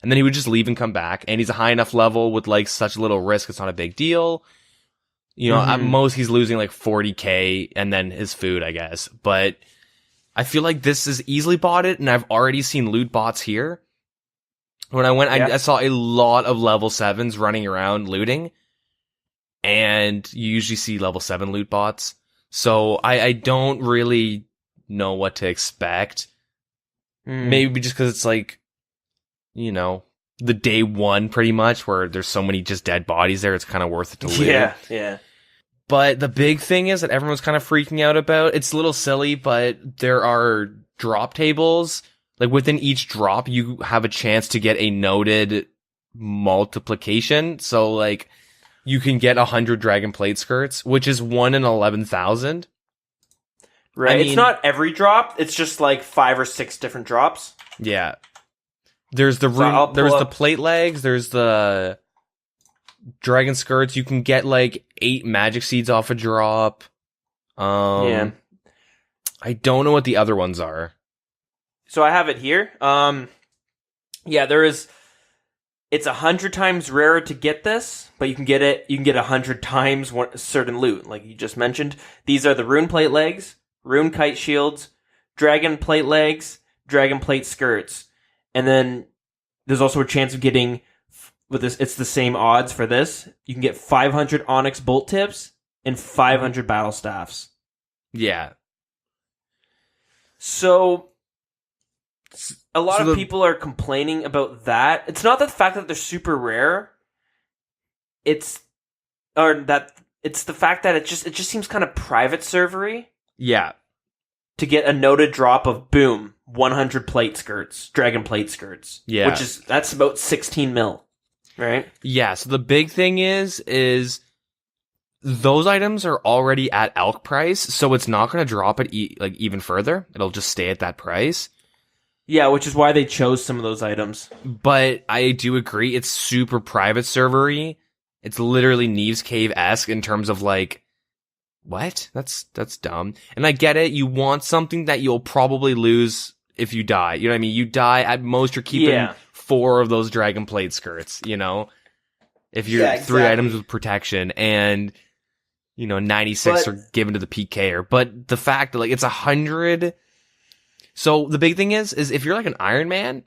And then he would just leave and come back. And he's a high enough level with like such little risk. It's not a big deal. At most he's losing like 40k and then his food, I guess. But I feel like this is easily botted, and I've already seen loot bots here. When I went, I saw a lot of level 7s running around looting. And you usually see level 7 loot bots. So I don't really know what to expect. Maybe just because it's like, the day one pretty much, where there's so many just dead bodies there, it's kind of worth it to loot. Yeah. But the big thing is that everyone's kind of freaking out about. It's a little silly, but there are drop tables. Like within each drop, you have a chance to get a noted multiplication. So like you can get 100 dragon plate skirts, which is 1 in 11,000. Right. I mean, it's not every drop. It's just like 5 or 6 different drops. Yeah. There's the there's the plate legs. There's the dragon skirts. You can get like 8 magic seeds off a drop. Yeah. I don't know what the other ones are. So I have it here. Yeah, there is. It's 100 times rarer to get this, but you can get it. You can get 100 times one certain loot, like you just mentioned. These are the rune plate legs, rune kite shields, dragon plate legs, dragon plate skirts, and then there's also a chance of getting with this. It's the same odds for this. You can get 500 onyx bolt tips and 500 battle staffs. Yeah. So a lot of people are complaining about that. It's not the fact that they're super rare. It's the fact that it just seems kind of private servery. Yeah. To get a noted drop of boom, 100 plate skirts, dragon plate skirts. Yeah. That's about 16 mil, right? Yeah, so the big thing is those items are already at elk price, so it's not going to drop it even further. It'll just stay at that price. Yeah, which is why they chose some of those items. But I do agree, it's super private servery. It's literally Neve's Cave-esque in terms of like, what? That's dumb. And I get it, you want something that you'll probably lose if you die. You know what I mean? You die, at most you're keeping 4 of those dragon plate skirts, you know? If you're 3 items with protection and, 96 are given to the PKer. But the fact that like it's 100... So the big thing is if you're like an Iron Man,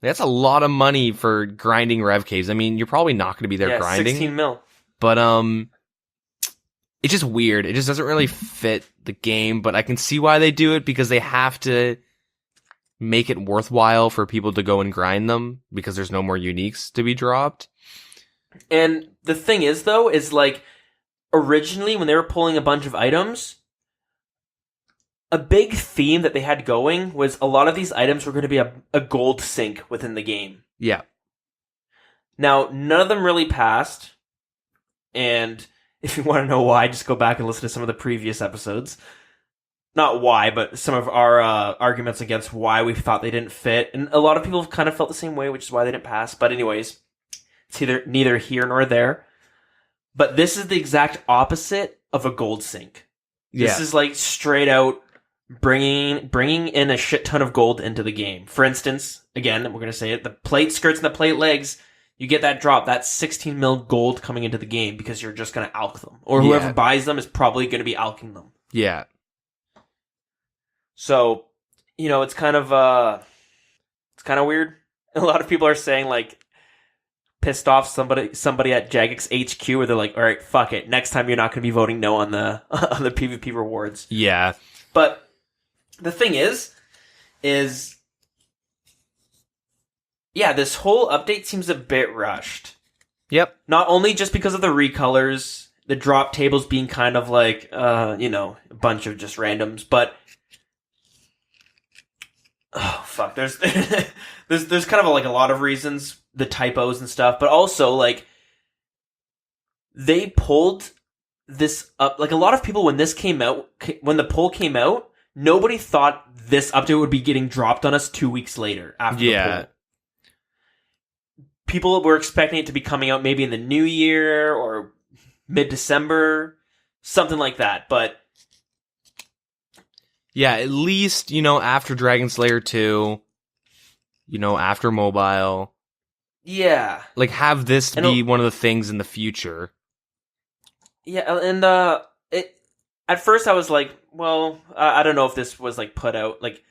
that's a lot of money for grinding rev caves. I mean, you're probably not going to be there grinding. 16 mil. But it's just weird. It just doesn't really fit the game, but I can see why they do it because they have to make it worthwhile for people to go and grind them because there's no more uniques to be dropped. And the thing is though, is like originally when they were pulling a bunch of items, a big theme that they had going was a lot of these items were going to be a gold sink within the game. Yeah. Now, none of them really passed. And if you want to know why, just go back and listen to some of the previous episodes. Not why, but some of our arguments against why we thought they didn't fit. And a lot of people kind of felt the same way, which is why they didn't pass. But anyways, it's neither here nor there. But this is the exact opposite of a gold sink. Yeah. This is like straight out bringing in a shit ton of gold into the game. For instance, again, we're going to say it, the plate skirts and the plate legs, you get that drop, that's 16 mil gold coming into the game because you're just going to alch them. Or whoever buys them is probably going to be alching them. Yeah. So, it's kind of weird. A lot of people are saying like pissed off somebody at Jagex HQ where they're like, all right, fuck it. Next time you're not going to be voting no on the PvP rewards. Yeah. But the thing is, this whole update seems a bit rushed. Yep. Not only just because of the recolors, the drop tables being kind of like, a bunch of just randoms, but oh fuck, there's kind of like a lot of reasons, the typos and stuff, but also like they pulled this up. Like a lot of people when the poll came out, nobody thought this update would be getting dropped on us 2 weeks later after the poll. People were expecting it to be coming out maybe in the new year or mid-December, something like that, but yeah, at least, after Dragon Slayer 2, after mobile. Yeah. Like, have this be one of the things in the future. Yeah, and at first I was like, well, I don't know if this was like put out, like,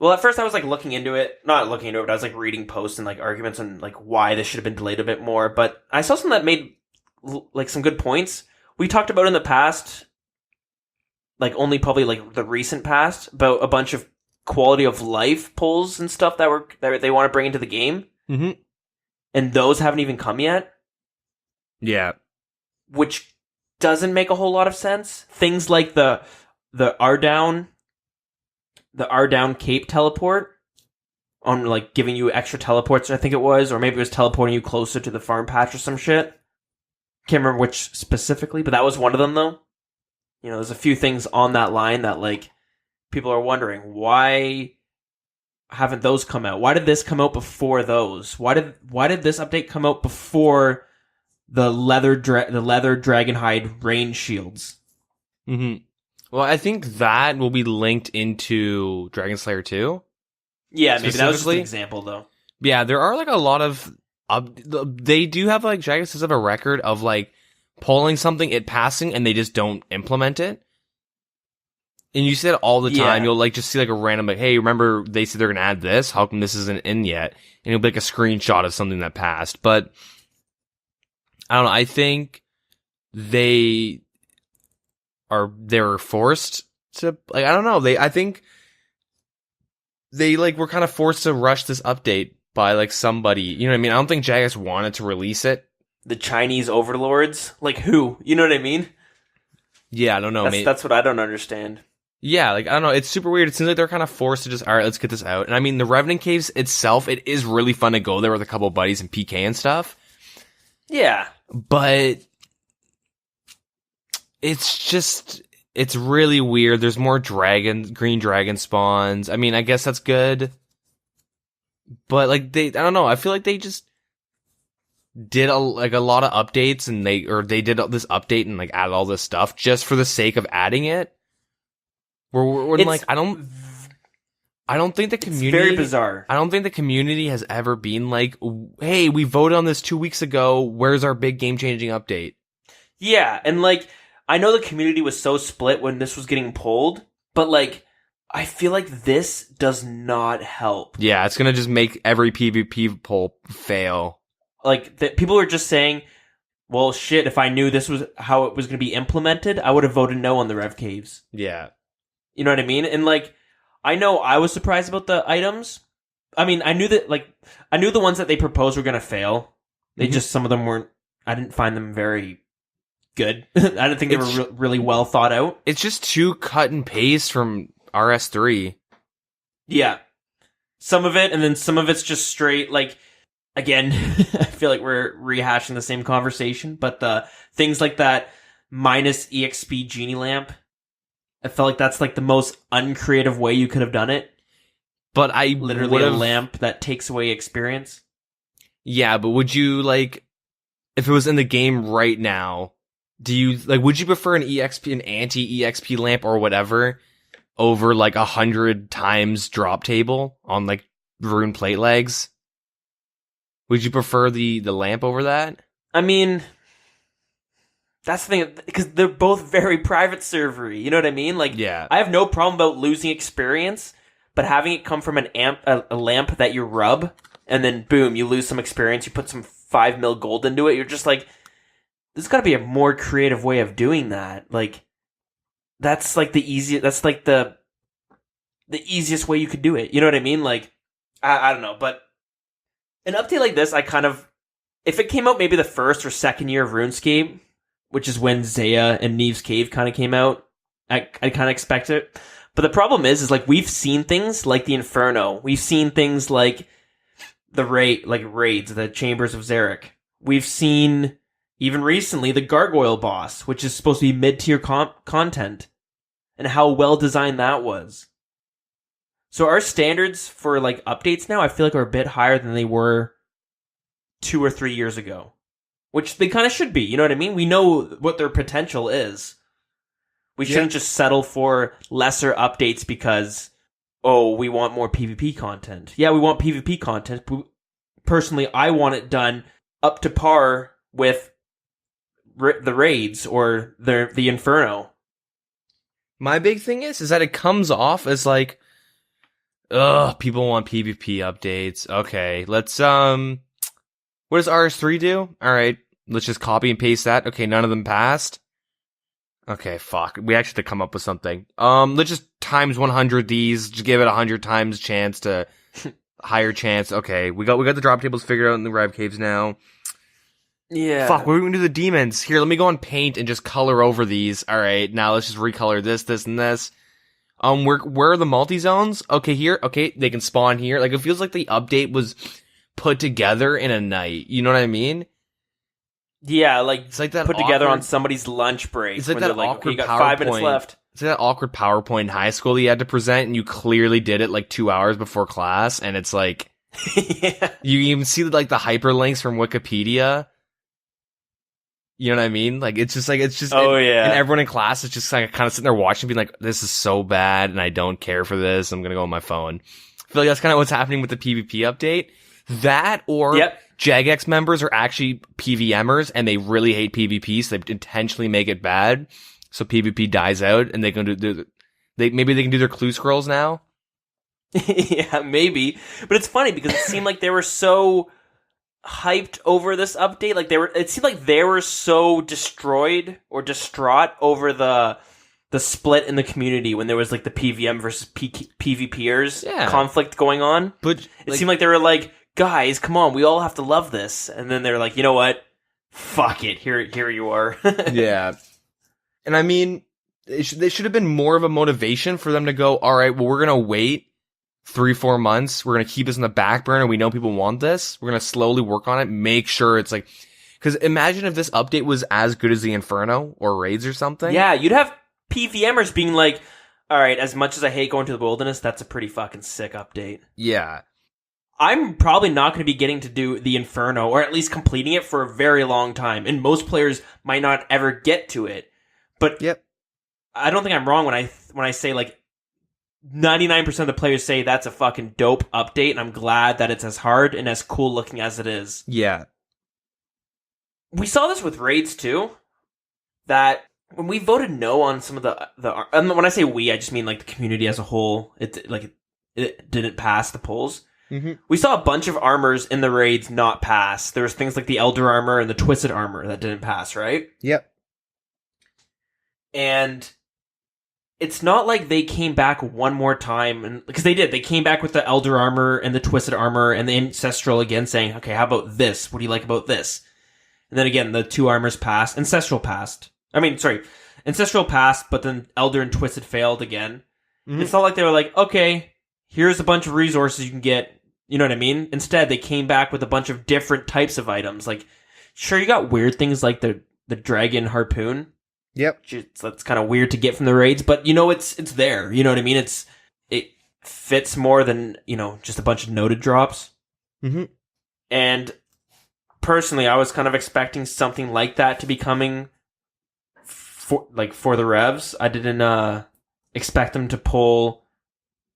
well, at first I was like not looking into it, but I was like reading posts and like arguments on like why this should have been delayed a bit more, but I saw something that made like some good points. We talked about in the past, like only probably like the recent past, about a bunch of quality of life polls and stuff that they want to bring into the game. Mm-hmm. And those haven't even come yet. Yeah. Which doesn't make a whole lot of sense. Things like the Ardown Cape teleport on like giving you extra teleports, I think it was, or maybe it was teleporting you closer to the farm patch or some shit. Can't remember which specifically, but that was one of them though. You know, there's a few things on that line that like people are wondering, why haven't those come out? Why did this come out before those? Why did this update come out before the leather dragonhide range shields? Mm-hmm. Well, I think that will be linked into Dragon Slayer 2. Yeah, maybe that was just an example though. Yeah, there are like a lot of they do have like Dragon Slayer have a record of like pulling something, it passing, and they just don't implement it. And you see that all the time. Yeah. You'll like just see like a random like, hey, remember they said they're gonna add this? How come this isn't in yet? And it'll be like a screenshot of something that passed. But I don't know. I think they were forced to like, I don't know. I think they like were kind of forced to rush this update by like somebody. You know what I mean? I don't think Jagex wanted to release it. The Chinese overlords, like who? You know what I mean? Yeah, I don't know. That's what I don't understand. Yeah, like, I don't know, it's super weird. It seems like they're kind of forced to just, alright, let's get this out. And I mean, the Revenant Caves itself, it is really fun to go there with a couple of buddies and PK and stuff. Yeah. But it's really weird. There's more green dragon spawns. I mean, I guess that's good. But like, I don't know, I feel like they just did a lot of updates and they did this update and like added all this stuff just for the sake of adding it. We're like, I don't think the community... It's very bizarre. I don't think the community has ever been like, hey, we voted on this 2 weeks ago, where's our big game-changing update? Yeah, and like, I know the community was so split when this was getting pulled, but like, I feel like this does not help. Yeah, it's gonna just make every PvP poll fail. Like, people are just saying, well, shit, if I knew this was how it was gonna be implemented, I would have voted no on the Rev Caves. Yeah. You know what I mean? And like, I know I was surprised about the items. I mean, I knew the ones that they proposed were gonna fail. They just, some of them weren't, I didn't find them very good. I didn't think they were really well thought out. It's just too cut and paste from RS3. Yeah. Some of it, and then some of it's just straight, like, again, I feel like we're rehashing the same conversation, but the things like that minus EXP genie lamp, I felt like that's like the most uncreative way you could have done it. But I literally a lamp that takes away experience. Yeah, but would you like, if it was in the game right now, would you prefer an anti-EXP lamp or whatever over like 100 times drop table on like rune plate legs? Would you prefer the lamp over that? I mean, that's the thing, because they're both very private servery. You know what I mean? Like, yeah. I have no problem about losing experience, but having it come from a lamp that you rub, and then boom, you lose some experience. You put some 5 mil gold into it. You're just like, there's got to be a more creative way of doing that. Like, that's like the easiest. That's like the easiest way you could do it. You know what I mean? Like, I don't know, but an update like this, if it came out maybe the first or second year of RuneScape, which is when Zaya and Neve's Cave kind of came out, I kind of expect it. But the problem is like, we've seen things like the Inferno. We've seen things like the raids, the Chambers of Zarek. We've seen, even recently, the Gargoyle boss, which is supposed to be mid-tier content, and how well designed that was. So our standards for like updates now, I feel like, are a bit higher than they were 2 or 3 years ago. Which they kind of should be, you know what I mean? We know what their potential is. We shouldn't just settle for lesser updates because, we want more PvP content. Yeah, we want PvP content. But personally, I want it done up to par with the raids or the Inferno. My big thing is that it comes off as like, people want PvP updates. Okay, let's, what does RS3 do? Alright, let's just copy and paste that. Okay, none of them passed. Okay, fuck. We actually have to come up with something. Let's just times 100 these, just give it 100 times chance to higher chance. Okay, we got the drop tables figured out in the Rev Caves now. Yeah. Fuck, what are we gonna do the demons? Here, let me go on paint and just color over these. Alright, now let's just recolor this, this, and this. Where are the multi-zones? Okay, here. Okay, they can spawn here. Like, it feels like the update was put together in a night. You know what I mean? Yeah, like, It's like that put together awkward- on somebody's lunch break. It's like when that they're like, awkward okay, you got 5 minutes PowerPoint. left. It's like that awkward PowerPoint in high school that you had to present, and you clearly did it like 2 hours before class, and it's like, Yeah. you even see like the hyperlinks from Wikipedia. You know what I mean? Like, it's just, Oh, yeah. And everyone in class is just like kind of sitting there watching, being like, this is so bad, and I don't care for this. I'm gonna go on my phone. I feel like that's kind of what's happening with the PvP update. That, or Yep. Jagex members are actually PVMers, and they really hate PvP, so they intentionally make it bad, so PvP dies out, and they can maybe they can do their clue scrolls now. Yeah, maybe. But it's funny because it seemed like they were so hyped over this update. Like it seemed like they were so destroyed or distraught over the split in the community when there was like the PVM versus PvPers conflict going on. But it seemed like they were like, guys, come on, we all have to love this. And then they're like, you know what? Fuck it. Here you are. Yeah. And I mean, they should have been more of a motivation for them to go, all right, well, we're going to wait 3-4 months. We're going to keep this in the back burner. We know people want this. We're going to slowly work on it. Make sure it's like, because imagine if this update was as good as the Inferno or Raids or something. Yeah, you'd have PVMers being like, all right, as much as I hate going to the wilderness, that's a pretty fucking sick update. Yeah. I'm probably not going to be getting to do the Inferno, or at least completing it for a very long time. And most players might not ever get to it. But yep. I don't think I'm wrong when I say like 99% of the players say that's a fucking dope update, and I'm glad that it's as hard and as cool looking as it is. Yeah. We saw this with raids too, that when we voted no on some of the and when I say we, I just mean like the community as a whole, it didn't pass the polls. Mm-hmm. We saw a bunch of armors in the raids not pass. There was things like the Elder Armor and the Twisted Armor that didn't pass, right? Yep. And it's not like they came back one more time, and because they did. They came back with the Elder Armor and the Twisted Armor and the Ancestral again, saying, okay, how about this? What do you like about this? And then again, the two armors passed. Ancestral passed, but then Elder and Twisted failed again. Mm-hmm. It's not like they were like, okay, here's a bunch of resources you can get. You know what I mean? Instead, they came back with a bunch of different types of items. Like, sure, you got weird things like the Dragon Harpoon. Yep. That's kind of weird to get from the raids, but you know, it's there. You know what I mean? It fits more than, you know, just a bunch of noted drops. Mm-hmm. And personally, I was kind of expecting something like that to be coming for the revs. I didn't expect them to pull,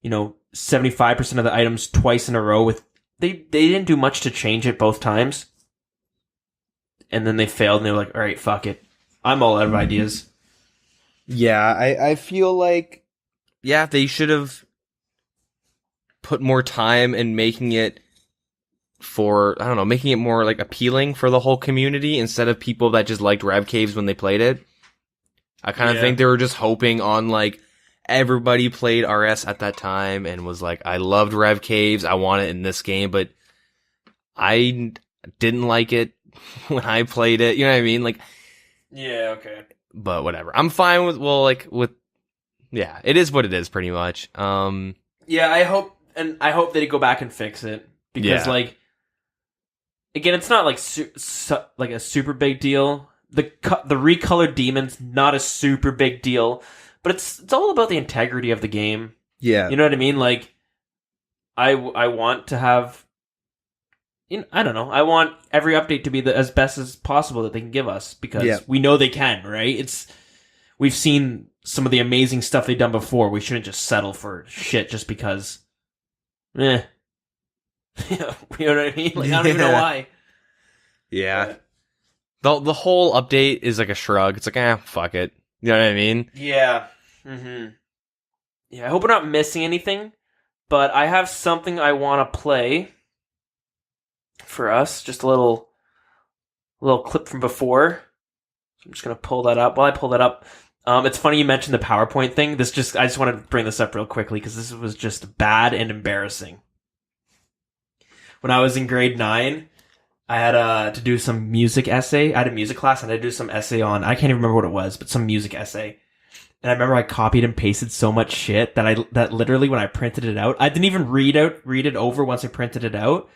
you know, 75% of the items twice in a row. They didn't do much to change it both times. And then they failed, and they were like, all right, fuck it. I'm all out of ideas. Yeah, I feel like, yeah, they should have put more time in making it making it more like appealing for the whole community instead of people that just liked Rev Caves when they played it. I kind of think they were just hoping on like everybody played RS at that time and was like, I loved Rev Caves, I want it in this game, but I didn't like it when I played it. You know what I mean? Like, yeah, okay. But whatever. I'm fine with it is what it is pretty much. Yeah, I hope they go back and fix it because like again, it's not like like a super big deal. The recolored demons not a super big deal, but it's all about the integrity of the game. Yeah. You know what I mean? Like I want to have I don't know. I want every update to be as best as possible that they can give us because we know they can, right? We've seen some of the amazing stuff they've done before. We shouldn't just settle for shit just because. You know what I mean? Like, I don't even know why. Yeah. The whole update is like a shrug. It's like, fuck it. You know what I mean? Yeah. Mm-hmm. Yeah, I hope we're not missing anything, but I have something I want to play for us. Just a little clip from before. So I'm just going to pull that up. While I pull that up, it's funny you mentioned the PowerPoint thing. I just want to bring this up real quickly because this was just bad and embarrassing. When I was in grade 9, I had to do some music essay. I had a music class and I had to do some essay on, I can't even remember what it was, but some music essay. And I remember I copied and pasted so much shit that literally when I printed it out, I didn't even read it over once I printed it out.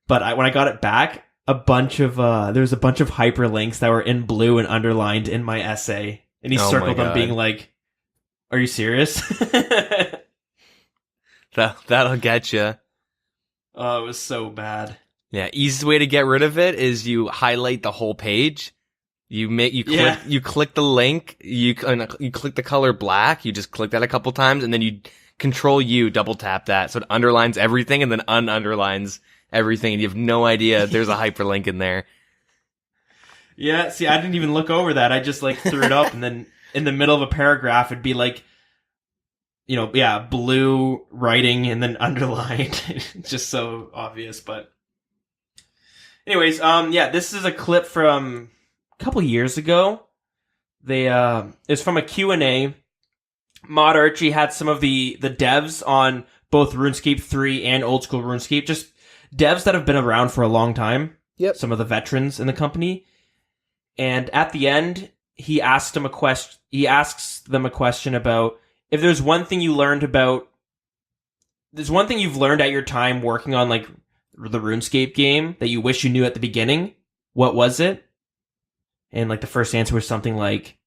But when I got it back, there was a bunch of hyperlinks that were in blue and underlined in my essay. And he circled them being like, are you serious? That'll get you. Oh, it was so bad. Yeah, easiest way to get rid of it is you highlight the whole page. You click the link, you click the color black, you just click that a couple times, and then you Control U, double tap that, so it underlines everything and then ununderlines everything, and you have no idea there's a hyperlink in there. Yeah, see, I didn't even look over that. I just like threw it up, and then in the middle of a paragraph, it'd be like, blue writing and then underlined. It's just so obvious, but anyways, this is a clip from a couple years ago. It's from a Q&A. Mod Archie had some of the devs on both RuneScape 3 and Oldschool RuneScape, just devs that have been around for a long time. Yep. Some of the veterans in the company. And at the end, he asks them a question about if there's one thing you've learned at your time working on like the RuneScape game that you wish you knew at the beginning, what was it? And like the first answer was something like,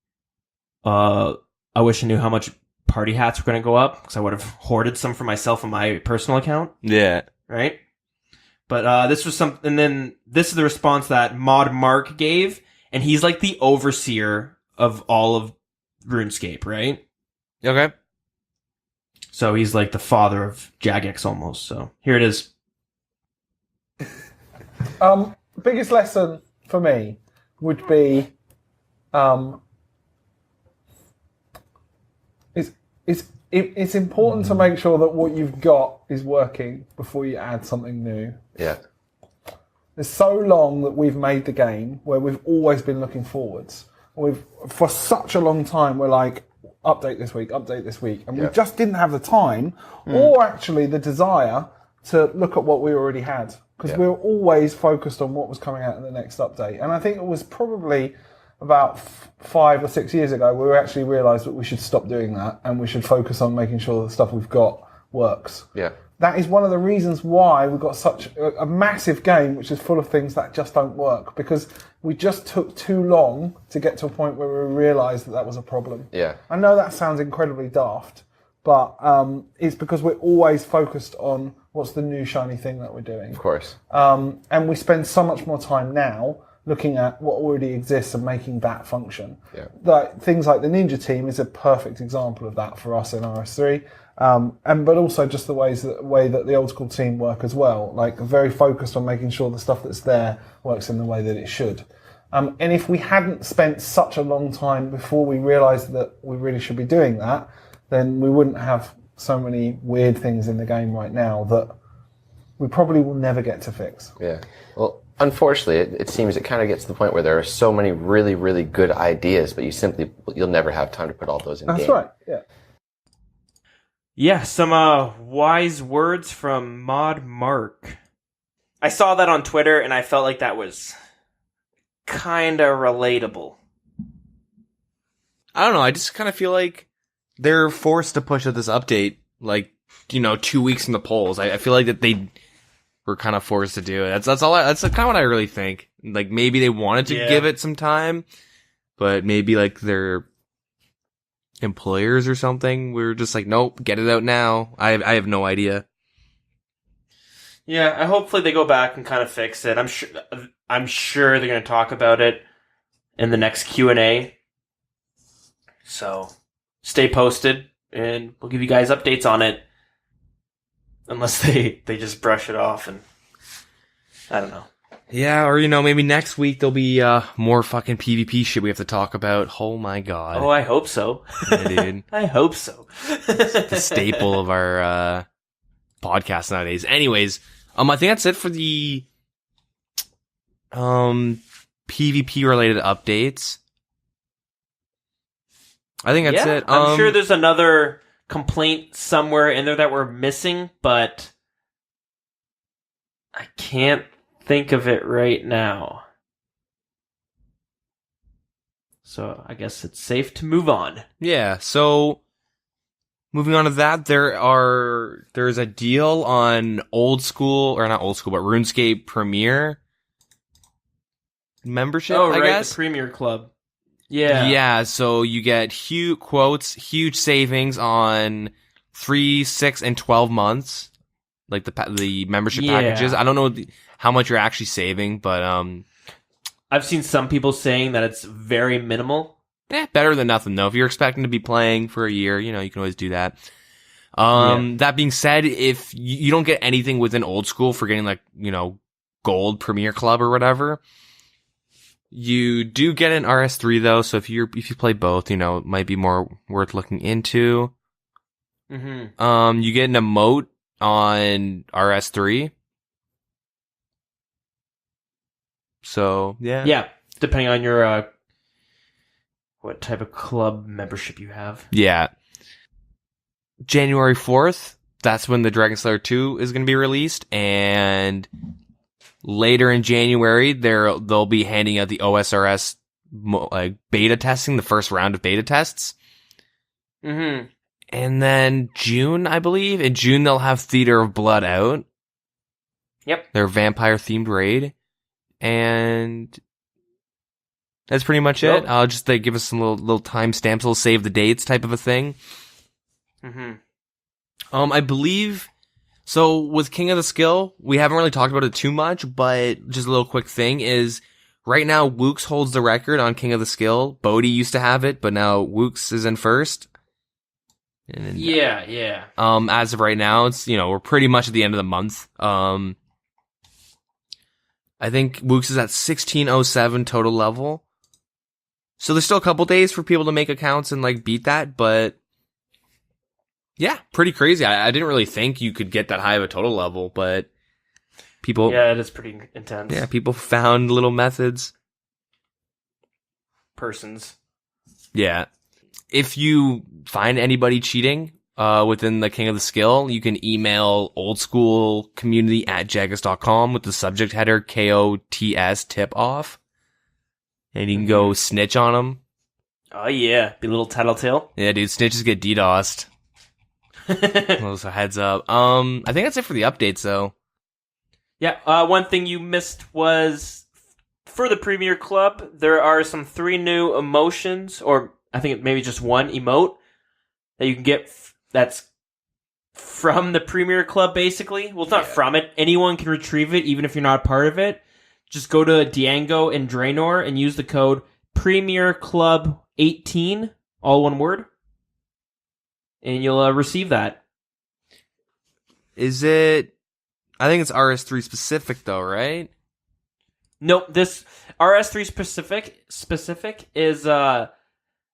I wish I knew how much party hats were going to go up because I would have hoarded some for myself on my personal account. Yeah. Right? But this was something, and then this is the response that Mod Mark gave, and he's like the overseer of all of RuneScape, right? Okay. So he's like the father of Jagex almost. So here it is. Biggest lesson for me would be it's important to make sure that what you've got is working before you add something new. Yeah. It's so long that we've made the game where we've always been looking forwards. For such a long time, we're like, update this week, and we just didn't have the time or actually the desire to look at what we already had, because we were always focused on what was coming out in the next update. And I think it was probably about 5 or 6 years ago we actually realised that we should stop doing that and we should focus on making sure the stuff we've got works. Yeah. That is one of the reasons why we've got such a massive game which is full of things that just don't work, because we just took too long to get to a point where we realised that was a problem. Yeah. I know that sounds incredibly daft, but it's because we're always focused on what's the new shiny thing that we're doing. Of course. And we spend so much more time now looking at what already exists and making that function. Yeah. Like, things like the Ninja Team is a perfect example of that for us in RS3. But also just the way that the old school team work as well. Like, very focused on making sure the stuff that's there works in the way that it should. And if we hadn't spent such a long time before we realised that we really should be doing that, then we wouldn't have so many weird things in the game right now that we probably will never get to fix. Yeah. Well, unfortunately, it seems it kind of gets to the point where there are so many really, really good ideas, but you'll never have time to put all those in game. That's right, yeah. Yeah, some wise words from Mod Mark. I saw that on Twitter, and I felt like that was kind of relatable. I don't know, I just kind of feel like they're forced to push out this update, 2 weeks from the polls. I feel like that they were kind of forced to do it. That's kind of what I really think. Like, maybe they wanted to give it some time, but maybe like their employers or something were just like, nope, get it out now. I have no idea. Yeah, hopefully they go back and kind of fix it. I'm sure they're going to talk about it in the next Q&A. So stay posted, and we'll give you guys updates on it. Unless they just brush it off, and I don't know. Yeah, or maybe next week there'll be more fucking PvP shit we have to talk about. Oh my god. Oh, I hope so. Yeah, dude. I hope so. It's the staple of our podcast nowadays. Anyways, I think that's it for the PvP related updates. I think that's it. I'm sure there's another complaint somewhere in there that we're missing, but I can't think of it right now. So I guess it's safe to move on. Yeah, so moving on to that, there's a deal on Old School, or not Old School, but RuneScape Premier membership, I guess. The Premier Club. Yeah. Yeah, so you get huge savings on 3, 6, and 12 months, like the membership packages. I don't know how much you're actually saving, but I've seen some people saying that it's very minimal. Better than nothing though. If you're expecting to be playing for a year, you can always do that. That being said, if you don't get anything within Old School for getting Gold Premier Club or whatever, you do get an RS3 though. So if you play both, it might be more worth looking into. Mm-hmm. You get an emote on RS3. So yeah, depending on your what type of club membership you have. Yeah. January 4th, that's when the Dragon Slayer 2 is going to be released, and later in January, they'll be handing out the OSRS beta testing, the first round of beta tests. Mm-hmm. And then June, I believe, in June they'll have Theater of Blood out. Yep. Their vampire-themed raid. And that's pretty much it. I'll just give us some little timestamps, little save the dates type of a thing. Mm-hmm. I believe, so with King of the Skill, we haven't really talked about it too much, but just a little quick thing is, right now, woox holds the record on King of the Skill. Bodhi used to have it, but now woox is in first. And, yeah. As of right now, it's, we're pretty much at the end of the month. I think woox is at 1607 total level. So there's still a couple days for people to make accounts and beat that, but yeah, pretty crazy. I didn't really think you could get that high of a total level, but people... Yeah, it is pretty intense. Yeah, people found little methods. Persons. Yeah. If you find anybody cheating within the King of the Skill, you can email oldschoolcommunity@jagus.com with the subject header KOTS tip off. And you can go snitch on them. Oh yeah, be a little tattletale. Yeah, dude, snitches get DDoSed. So heads up. I think that's it for the updates, though. Yeah, one thing you missed was, for the Premier Club, there are 3 new emotions, or I think maybe just one emote, that you can get that's from the Premier Club, basically. Well, it's not from it. Anyone can retrieve it, even if you're not a part of it. Just go to Diango and Draenor and use the code Premier Club 18, all one word, and you'll receive that. Is it... I think it's RS3 specific, though, right? Nope, this RS3 specific is the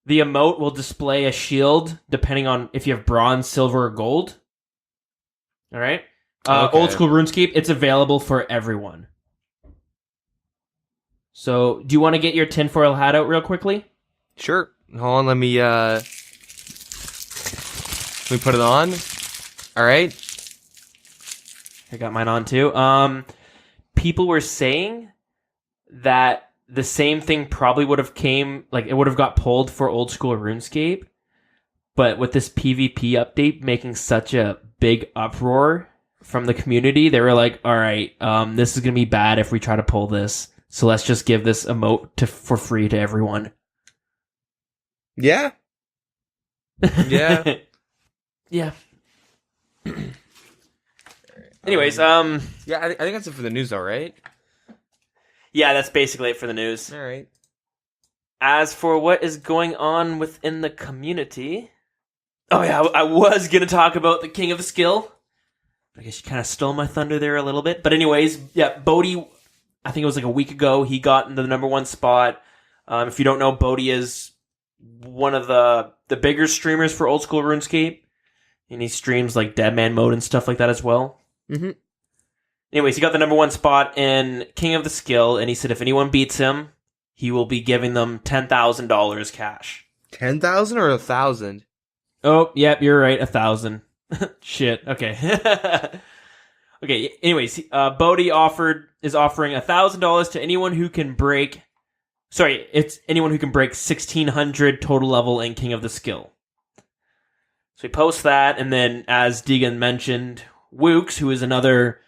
emote will display a shield depending on if you have bronze, silver, or gold. All right? Okay. Old School RuneScape, it's available for everyone. So, do you want to get your tinfoil hat out real quickly? Sure. Hold on, let me put it on. All right. I got mine on too. People were saying that the same thing probably would have it would have got pulled for Old School RuneScape, but with this PvP update making such a big uproar from the community, they were like, all right, this is going to be bad if we try to pull this. So let's just give this emote for free to everyone. Yeah. Yeah. Yeah. Anyways, yeah, I think that's it for the news, though, right? Yeah, that's basically it for the news. All right. As for what is going on within the community, oh yeah, I was gonna talk about the King of the Skill. I guess you kind of stole my thunder there a little bit. But anyways, yeah, Bodhi, I think it was a week ago, he got into the #1 spot. If you don't know, Bodhi is one of the bigger streamers for Old School RuneScape, and he streams Deadman mode and stuff like that as well. Mm-hmm. Anyways, he got the #1 spot in King of the Skill, and he said if anyone beats him, he will be giving them $10,000 cash. 10,000 or 1,000? Oh, yep, you're right, 1,000. Shit, okay. Okay. Anyways, Bodhi is offering $1,000 to anyone who can break. Sorry, it's anyone who can break 1600 total level in King of the Skill. So we post that, and then as Deegan mentioned, woox, who is another,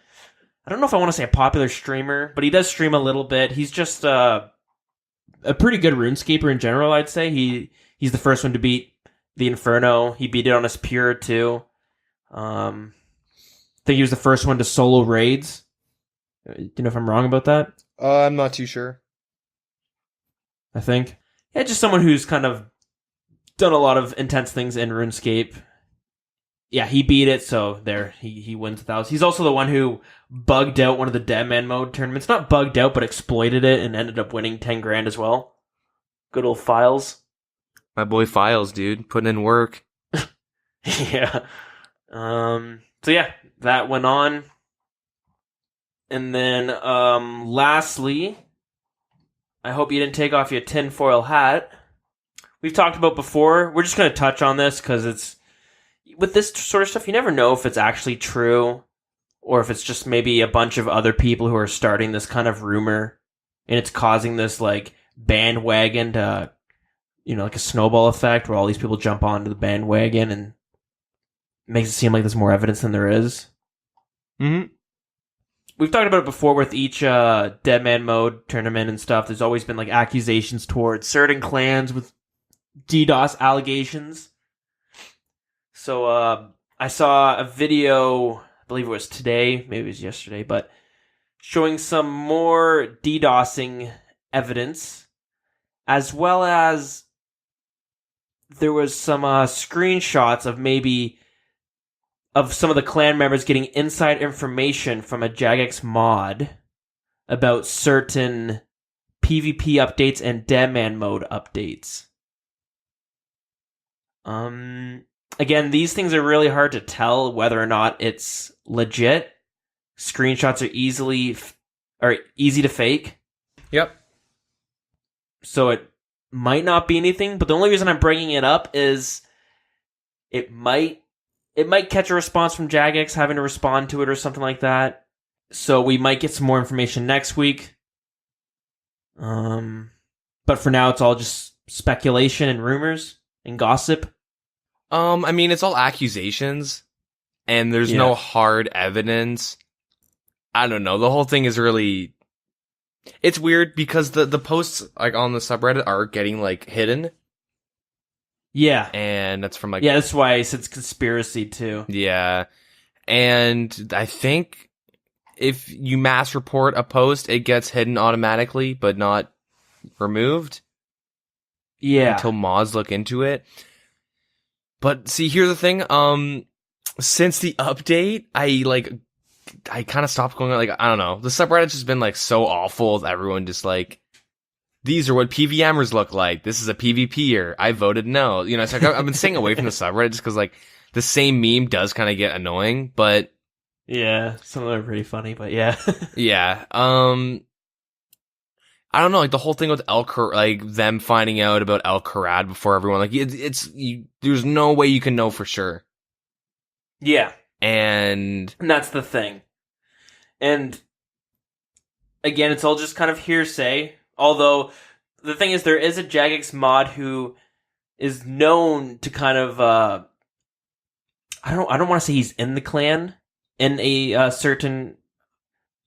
I don't know if I want to say a popular streamer, but he does stream a little bit. He's just a pretty good RuneScaper in general, I'd say. He's the first one to beat the Inferno. He beat it on his Pure too. I think he was the first one to solo raids. Do you know if I'm wrong about that? I'm not too sure. I think. Yeah, just someone who's kind of done a lot of intense things in RuneScape. Yeah, he beat it, so there, he wins 1,000. He's also the one who bugged out one of the Deadman mode tournaments. Not bugged out, but exploited it and ended up winning 10 grand as well. Good old Files. My boy Files, dude, putting in work. Yeah. So yeah, that went on. And then, lastly, I hope you didn't take off your tinfoil hat. We've talked about before. We're just going to touch on this because it's, with this sort of stuff, you never know if it's actually true or if it's just maybe a bunch of other people who are starting this kind of rumor and it's causing this like bandwagon to, like a snowball effect where all these people jump onto the bandwagon and makes it seem like there's more evidence than there is. Mm-hmm. We've talked about it before with each Deadman mode tournament and stuff. There's always been like accusations towards certain clans with DDoS allegations. So I saw a video, I believe it was today, maybe it was yesterday, but showing some more DDoSing evidence, as well as there was some screenshots of some of the clan members getting inside information from a Jagex mod about certain PvP updates and Deadman mode updates. Again, these things are really hard to tell whether or not it's legit. Screenshots are easy to fake. Yep. So it might not be anything, but the only reason I'm bringing it up is it might catch a response from Jagex having to respond to it or something like that. So we might get some more information next week. But for now, it's all just speculation and rumors and gossip. I mean, it's all accusations, and there's no hard evidence. I don't know. The whole thing is really... It's weird because the posts like on the subreddit are getting like hidden. Yeah. And that's from like... Yeah, that's why I said it's conspiracy too. Yeah. And I think if you mass report a post, it gets hidden automatically, but not removed. Yeah. Until mods look into it. But see, here's the thing. Since the update, I kind of stopped going, like, I don't know. The subreddit's just been, like, so awful with everyone just, like, these are what PVMers look like. This is a PvPer. I voted no. It's like, I've been staying away from the subreddit just because, like, the same meme does kind of get annoying, but... Yeah, some of them are pretty funny, but yeah. Yeah. I don't know, like, the whole thing with them finding out about El Karad before everyone, like, there's no way you can know for sure. Yeah. And that's the thing. And again, it's all just kind of hearsay. Although the thing is, there is a Jagex mod who is known to kind of I don't want to say he's in the clan, in a certain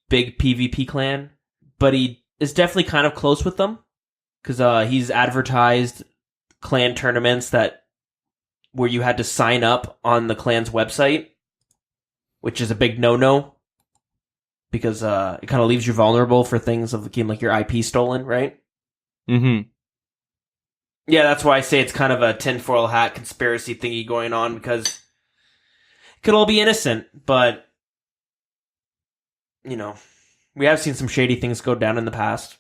big PvP clan, but he is definitely kind of close with them because he's advertised clan tournaments where you had to sign up on the clan's website, which is a big no-no because it kind of leaves you vulnerable for things of the game like your IP stolen, right? Mm-hmm. Yeah, that's why I say it's kind of a tinfoil hat conspiracy thingy going on because it could all be innocent, but we have seen some shady things go down in the past.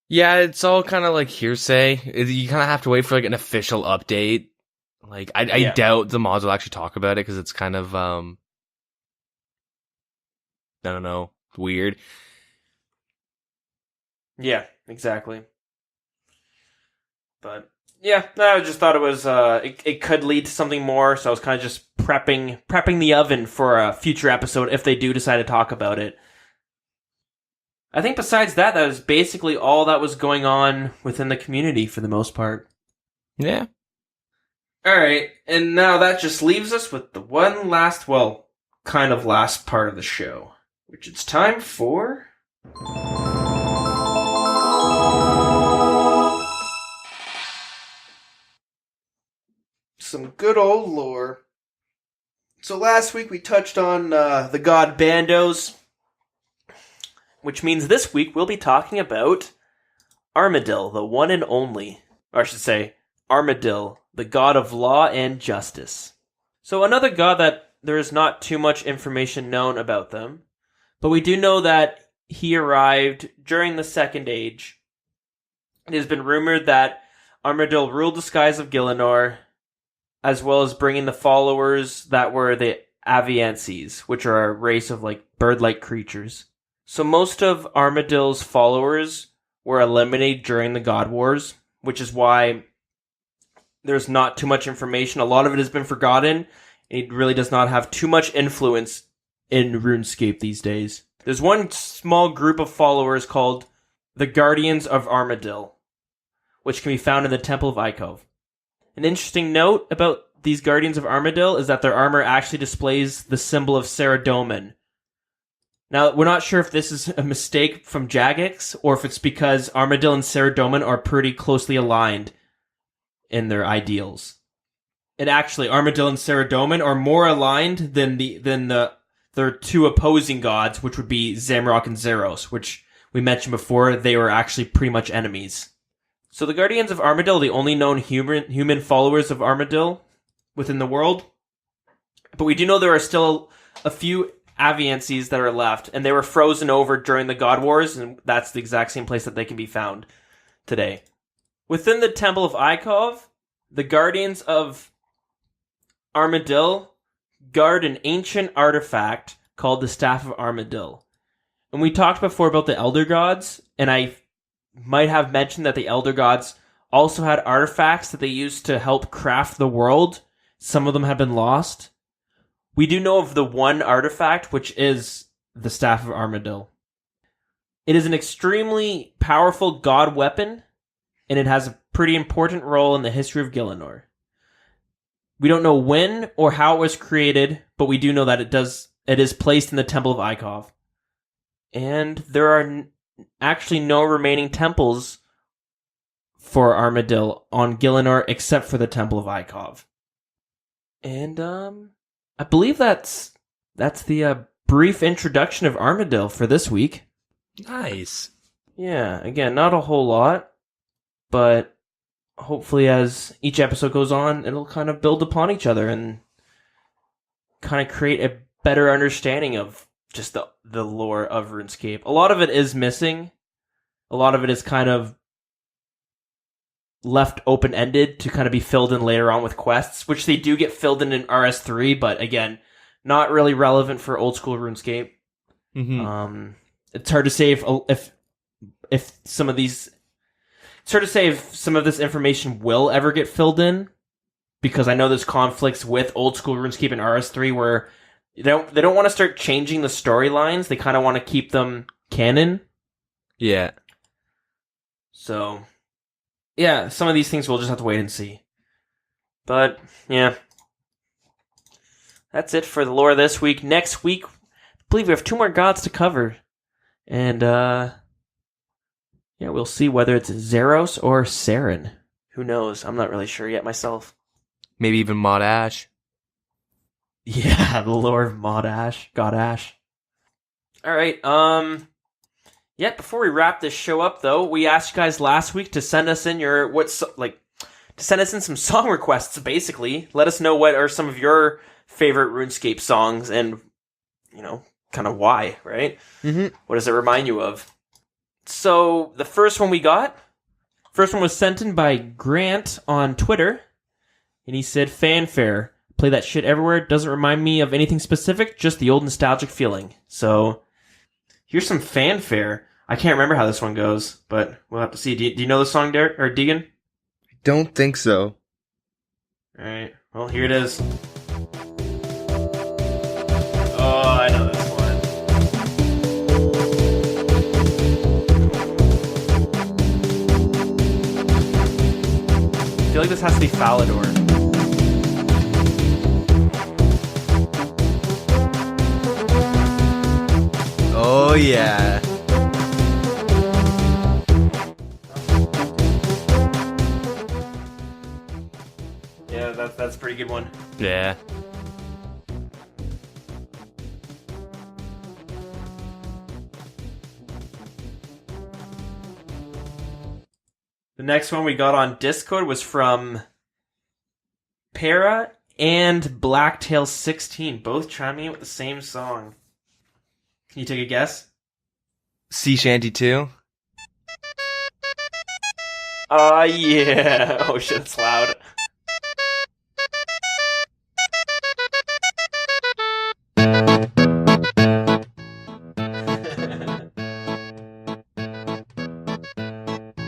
Yeah, it's all kind of like hearsay. You kind of have to wait for like an official update. Like, I doubt the mods will actually talk about it because it's kind of, I don't know, weird. Yeah, exactly. But yeah, I just thought it was it could lead to something more, so I was kind of just prepping the oven for a future episode if they do decide to talk about it. I think besides that was basically all that was going on within the community for the most part. Yeah. Alright, and now that just leaves us with the one last, well, kind of last part of the show, which it's time for... some good old lore. So last week we touched on the god Bandos, which means this week we'll be talking about Armadyle, the one and only, or I should say, Armadyle, the god of law and justice. So another god that there is not too much information known about them, but we do know that he arrived during the Second Age. It has been rumored that Armadyle ruled the skies of Gielinor, as well as bringing the followers that were the Aviances, which are a race of like bird-like creatures. So most of Armadyle's followers were eliminated during the God Wars, which is why there's not too much information. A lot of it has been forgotten. It really does not have too much influence in RuneScape these days. There's one small group of followers called the Guardians of Armadyle, which can be found in the Temple of Ikov. An interesting note about these Guardians of Armadyle is that their armor actually displays the symbol of Saradomin. Now, we're not sure if this is a mistake from Jagex, or if it's because Armadyle and Saradomin are pretty closely aligned in their ideals. And actually, Armadyle and Saradomin are more aligned than their two opposing gods, which would be Zamrock and Zeros, which we mentioned before, they were actually pretty much enemies. So the Guardians of Armadyle are the only known human followers of Armadyle within the world. But we do know there are still a few Aviances that are left, and they were frozen over during the God Wars, and that's the exact same place that they can be found today. Within the Temple of Ikov, the Guardians of Armadyle guard an ancient artifact called the Staff of Armadyle. And we talked before about the Elder Gods, and I might have mentioned that the Elder Gods also had artifacts that they used to help craft the world. Some of them have been lost. We do know of the one artifact, which is the Staff of Armadyle. It is an extremely powerful god weapon, and it has a pretty important role in the history of Gielinor. We don't know when or how it was created, but we do know that it is placed in the Temple of Ikov. And there are actually no remaining temples for Armadyle on Gielinor except for the Temple of Ikov. And I believe that's the brief introduction of Armadyle for this week. Nice. Yeah, again, not a whole lot, but hopefully as each episode goes on, it'll kind of build upon each other and kind of create a better understanding of just the lore of RuneScape. A lot of it is missing. A lot of it is kind of left open-ended to kind of be filled in later on with quests, which they do get filled in RS3, but again, not really relevant for old school RuneScape. Mm-hmm. It's hard to say if some of these... It's hard to say if some of this information will ever get filled in, because I know there's conflicts with old school RuneScape and RS3 where they don't want to start changing the storylines. They kind of want to keep them canon. Yeah. So, yeah, some of these things we'll just have to wait and see. But, yeah. That's it for the lore this week. Next week, I believe we have 2 more gods to cover. And, yeah, we'll see whether it's Zeros or Saren. Who knows? I'm not really sure yet myself. Maybe even Mod Ash. Yeah, the lore of Mod Ash. God Ash. Alright, yeah, before we wrap this show up, though, we asked you guys last week to send us in to send us in some song requests, basically. Let us know what are some of your favorite RuneScape songs and, kind of why, right? Mm-hmm. What does it remind you of? So, the first one was sent in by Grant on Twitter, and he said, "Fanfare. Play that shit everywhere. Doesn't remind me of anything specific, just the old nostalgic feeling." So, here's some Fanfare. I can't remember how this one goes, but we'll have to see. Do you know the song, Derek or Deegan? I don't think so. Alright, well, here it is. Oh, I know this one. I feel like this has to be Falador. Oh yeah. Yeah, that's a pretty good one. Yeah. The next one we got on Discord was from Para and Blacktail16, both chiming in with the same song. Can you take a guess? Sea Shanty 2. Yeah. Oh shit, it's loud.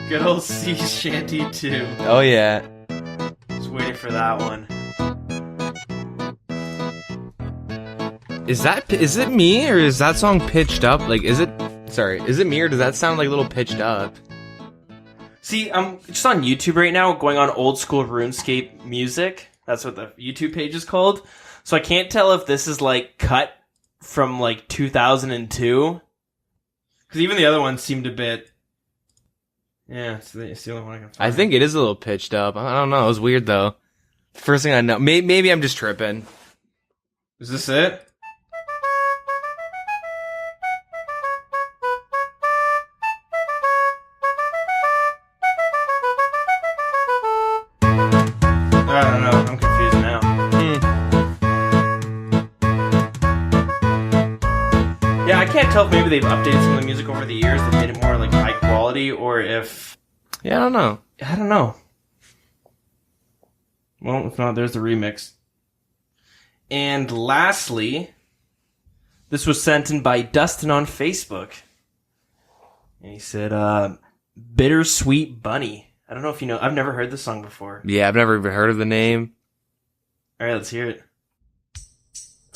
Good old Sea Shanty 2. Oh yeah. Just waiting for that one. Is it me or is that song pitched up? Like, is it me or does that sound like a little pitched up? See, I'm just on YouTube right now, going on Old School Runescape music. That's what the YouTube page is called. So I can't tell if this is like cut from like 2002. Because even the other ones seemed a bit. Yeah, it's the only one I can find. I think it is a little pitched up. I don't know. It was weird though. First thing I know, maybe I'm just tripping. Is this it? I don't know. I'm confused now. Yeah, I can't tell if maybe they've updated some of the music over the years that made it more like high quality, or if Yeah, I don't know. I don't know. Well, if not, there's the remix. And lastly, this was sent in by Dustin on Facebook. And he said, Bittersweet Bunny. I don't know if you know. I've never heard this song before. Yeah, I've never even heard of the name. All right, let's hear it.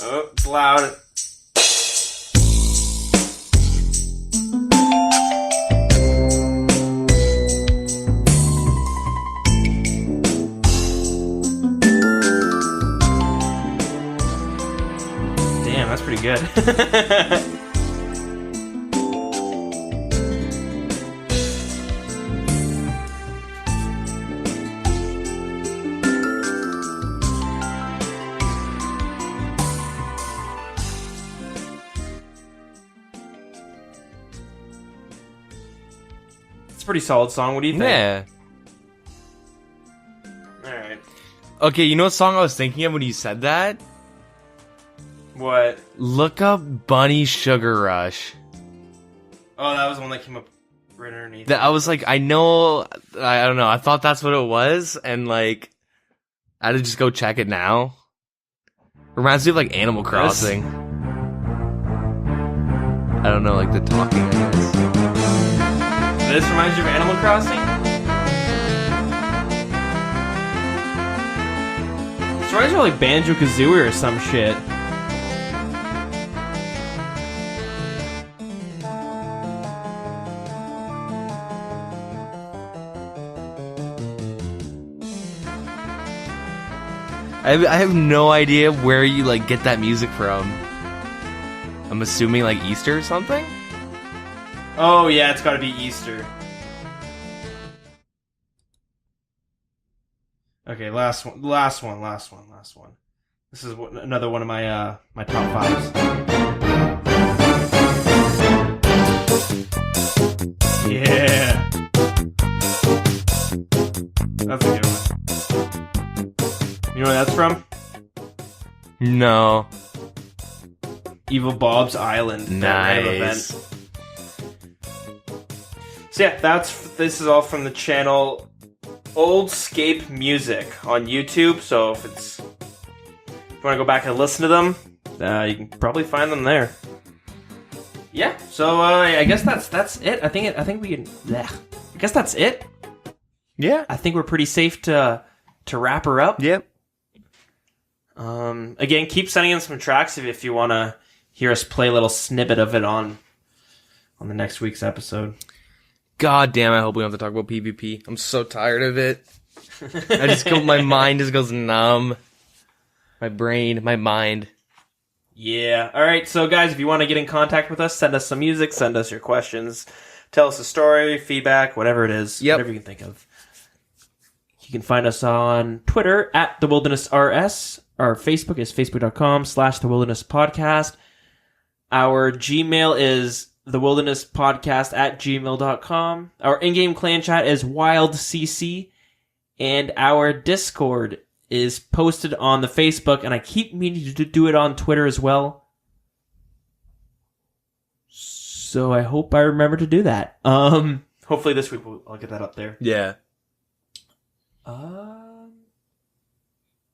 Oh, it's loud. Damn, that's pretty good. Pretty solid song. What do you think? Yeah. Alright. Okay, you know what song I was thinking of when you said that? What? Look up Bunny Sugar Rush. Oh, that was the one that came up right underneath. I was like, I don't know. I thought that's what it was, and like, I had to just go check it now. Reminds me of like Animal Crossing. I don't know, like the talking, I guess. This reminds you of Animal Crossing? This reminds you of like Banjo-Kazooie or some shit. I have no idea where you like get that music from. I'm assuming like Easter or something? Oh yeah, it's gotta be Easter. Okay, last one. This is another one of my my top fives. Yeah, that's a good one. You know where that's from? No. Evil Bob's Island. Nice. So yeah, this is all from the channel Oldscape Music on YouTube. So if you want to go back and listen to them, you can probably find them there. Yeah. So I guess that's it. I think we can. Blech. I guess that's it. Yeah. I think we're pretty safe to wrap her up. Yep. Again, keep sending in some tracks if you want to hear us play a little snippet of it on the next week's episode. God damn, I hope we don't have to talk about PvP. I'm so tired of it. My mind just goes numb. My brain, my mind. Yeah. All right. So, guys, if you want to get in contact with us, send us some music, send us your questions, tell us a story, feedback, whatever it is, whatever you can think of. You can find us on Twitter at The Wilderness RS. Our Facebook is facebook.com/The Wilderness Podcast. Our Gmail is thewildernesspodcast@gmail.com. Our in-game clan chat is WildCC. And our Discord is posted on the Facebook, and I keep meaning to do it on Twitter as well. So I hope I remember to do that. Hopefully this week I'll get that up there. Yeah. Oh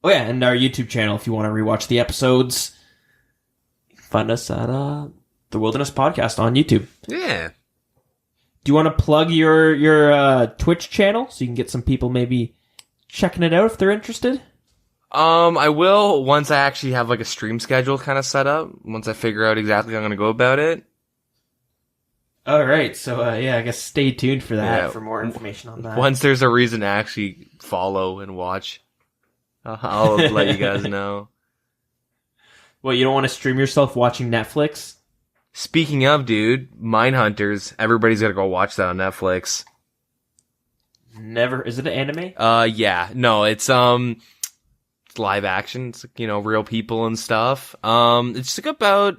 yeah, and our YouTube channel if you want to rewatch the episodes. You can find us at The Wilderness Podcast on YouTube. Yeah. Do you want to plug your Twitch channel so you can get some people maybe checking it out if they're interested? I will once I actually have like a stream schedule kind of set up. Once I figure out exactly how I'm going to go about it. All right. So, I guess stay tuned for that for more information on that. Once there's a reason to actually follow and watch, I'll let you guys know. Well, you don't want to stream yourself watching Netflix? Speaking of, dude, Mindhunters, everybody's got to go watch that on Netflix. Never. Is it an anime? Yeah. No, it's live action. It's like, real people and stuff. It's like about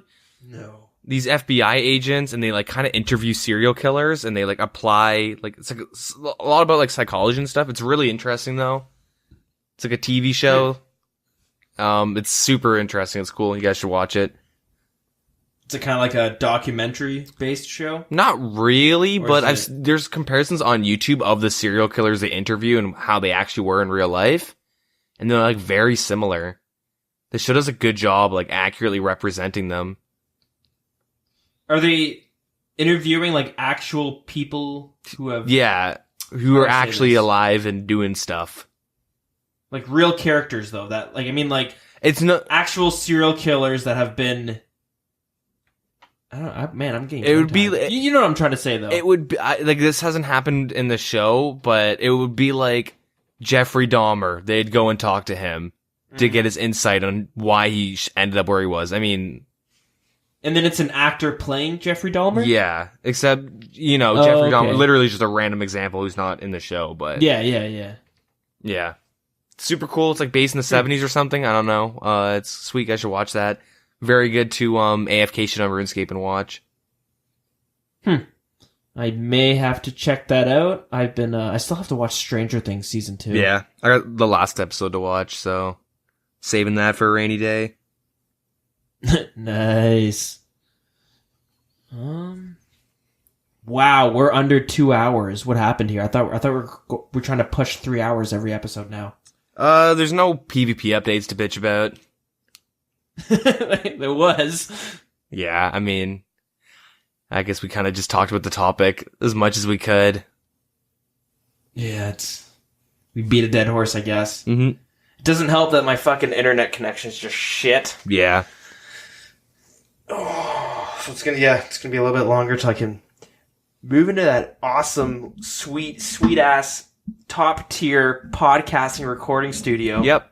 these FBI agents, and they like kind of interview serial killers, and they like apply it's like a lot about like psychology and stuff. It's really interesting though. It's like a TV show. It's super interesting. It's cool. You guys should watch it. It's kind of like a documentary-based show? Not really, but there's comparisons on YouTube of the serial killers they interview and how they actually were in real life. And they're like very similar. The show does a good job like accurately representing them. Are they interviewing like actual people who have... Yeah, who are actually alive and doing stuff. Like real characters though, that like, I mean like... It's not... Actual serial killers that have been... I'm getting... It would be... You know what I'm trying to say, though. It would be... this hasn't happened in the show, but it would be like Jeffrey Dahmer. They'd go and talk to him to get his insight on why he ended up where he was. I mean... And then it's an actor playing Jeffrey Dahmer? Yeah. Except, Jeffrey Dahmer... Literally just a random example who's not in the show, but... Yeah. Yeah. Super cool. It's like based in the 70s or something. I don't know. It's sweet. I should watch that. Very good to AFK shit on RuneScape and watch. I may have to check that out. I still have to watch Stranger Things season 2. Yeah, I got the last episode to watch, so saving that for a rainy day. Nice. Wow, we're under 2 hours. What happened here? I thought we're trying to push 3 hours every episode now. There's no PvP updates to bitch about. There was. Yeah, I mean, I guess we kind of just talked about the topic as much as we could. Yeah, we beat a dead horse, I guess. Mm-hmm. It doesn't help that my fucking internet connection is just shit. Yeah. Oh, so it's gonna be a little bit longer till I can move into that awesome, sweet ass, top tier podcasting recording studio. Yep.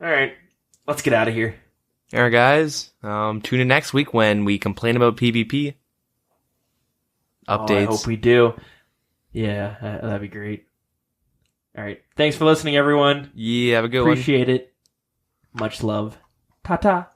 All right, let's get out of here. All right, guys. Tune in next week when we complain about PvP updates. I hope we do. Yeah, that'd be great. All right. Thanks for listening, everyone. Yeah, have a good one. Appreciate it. Much love. Ta-ta.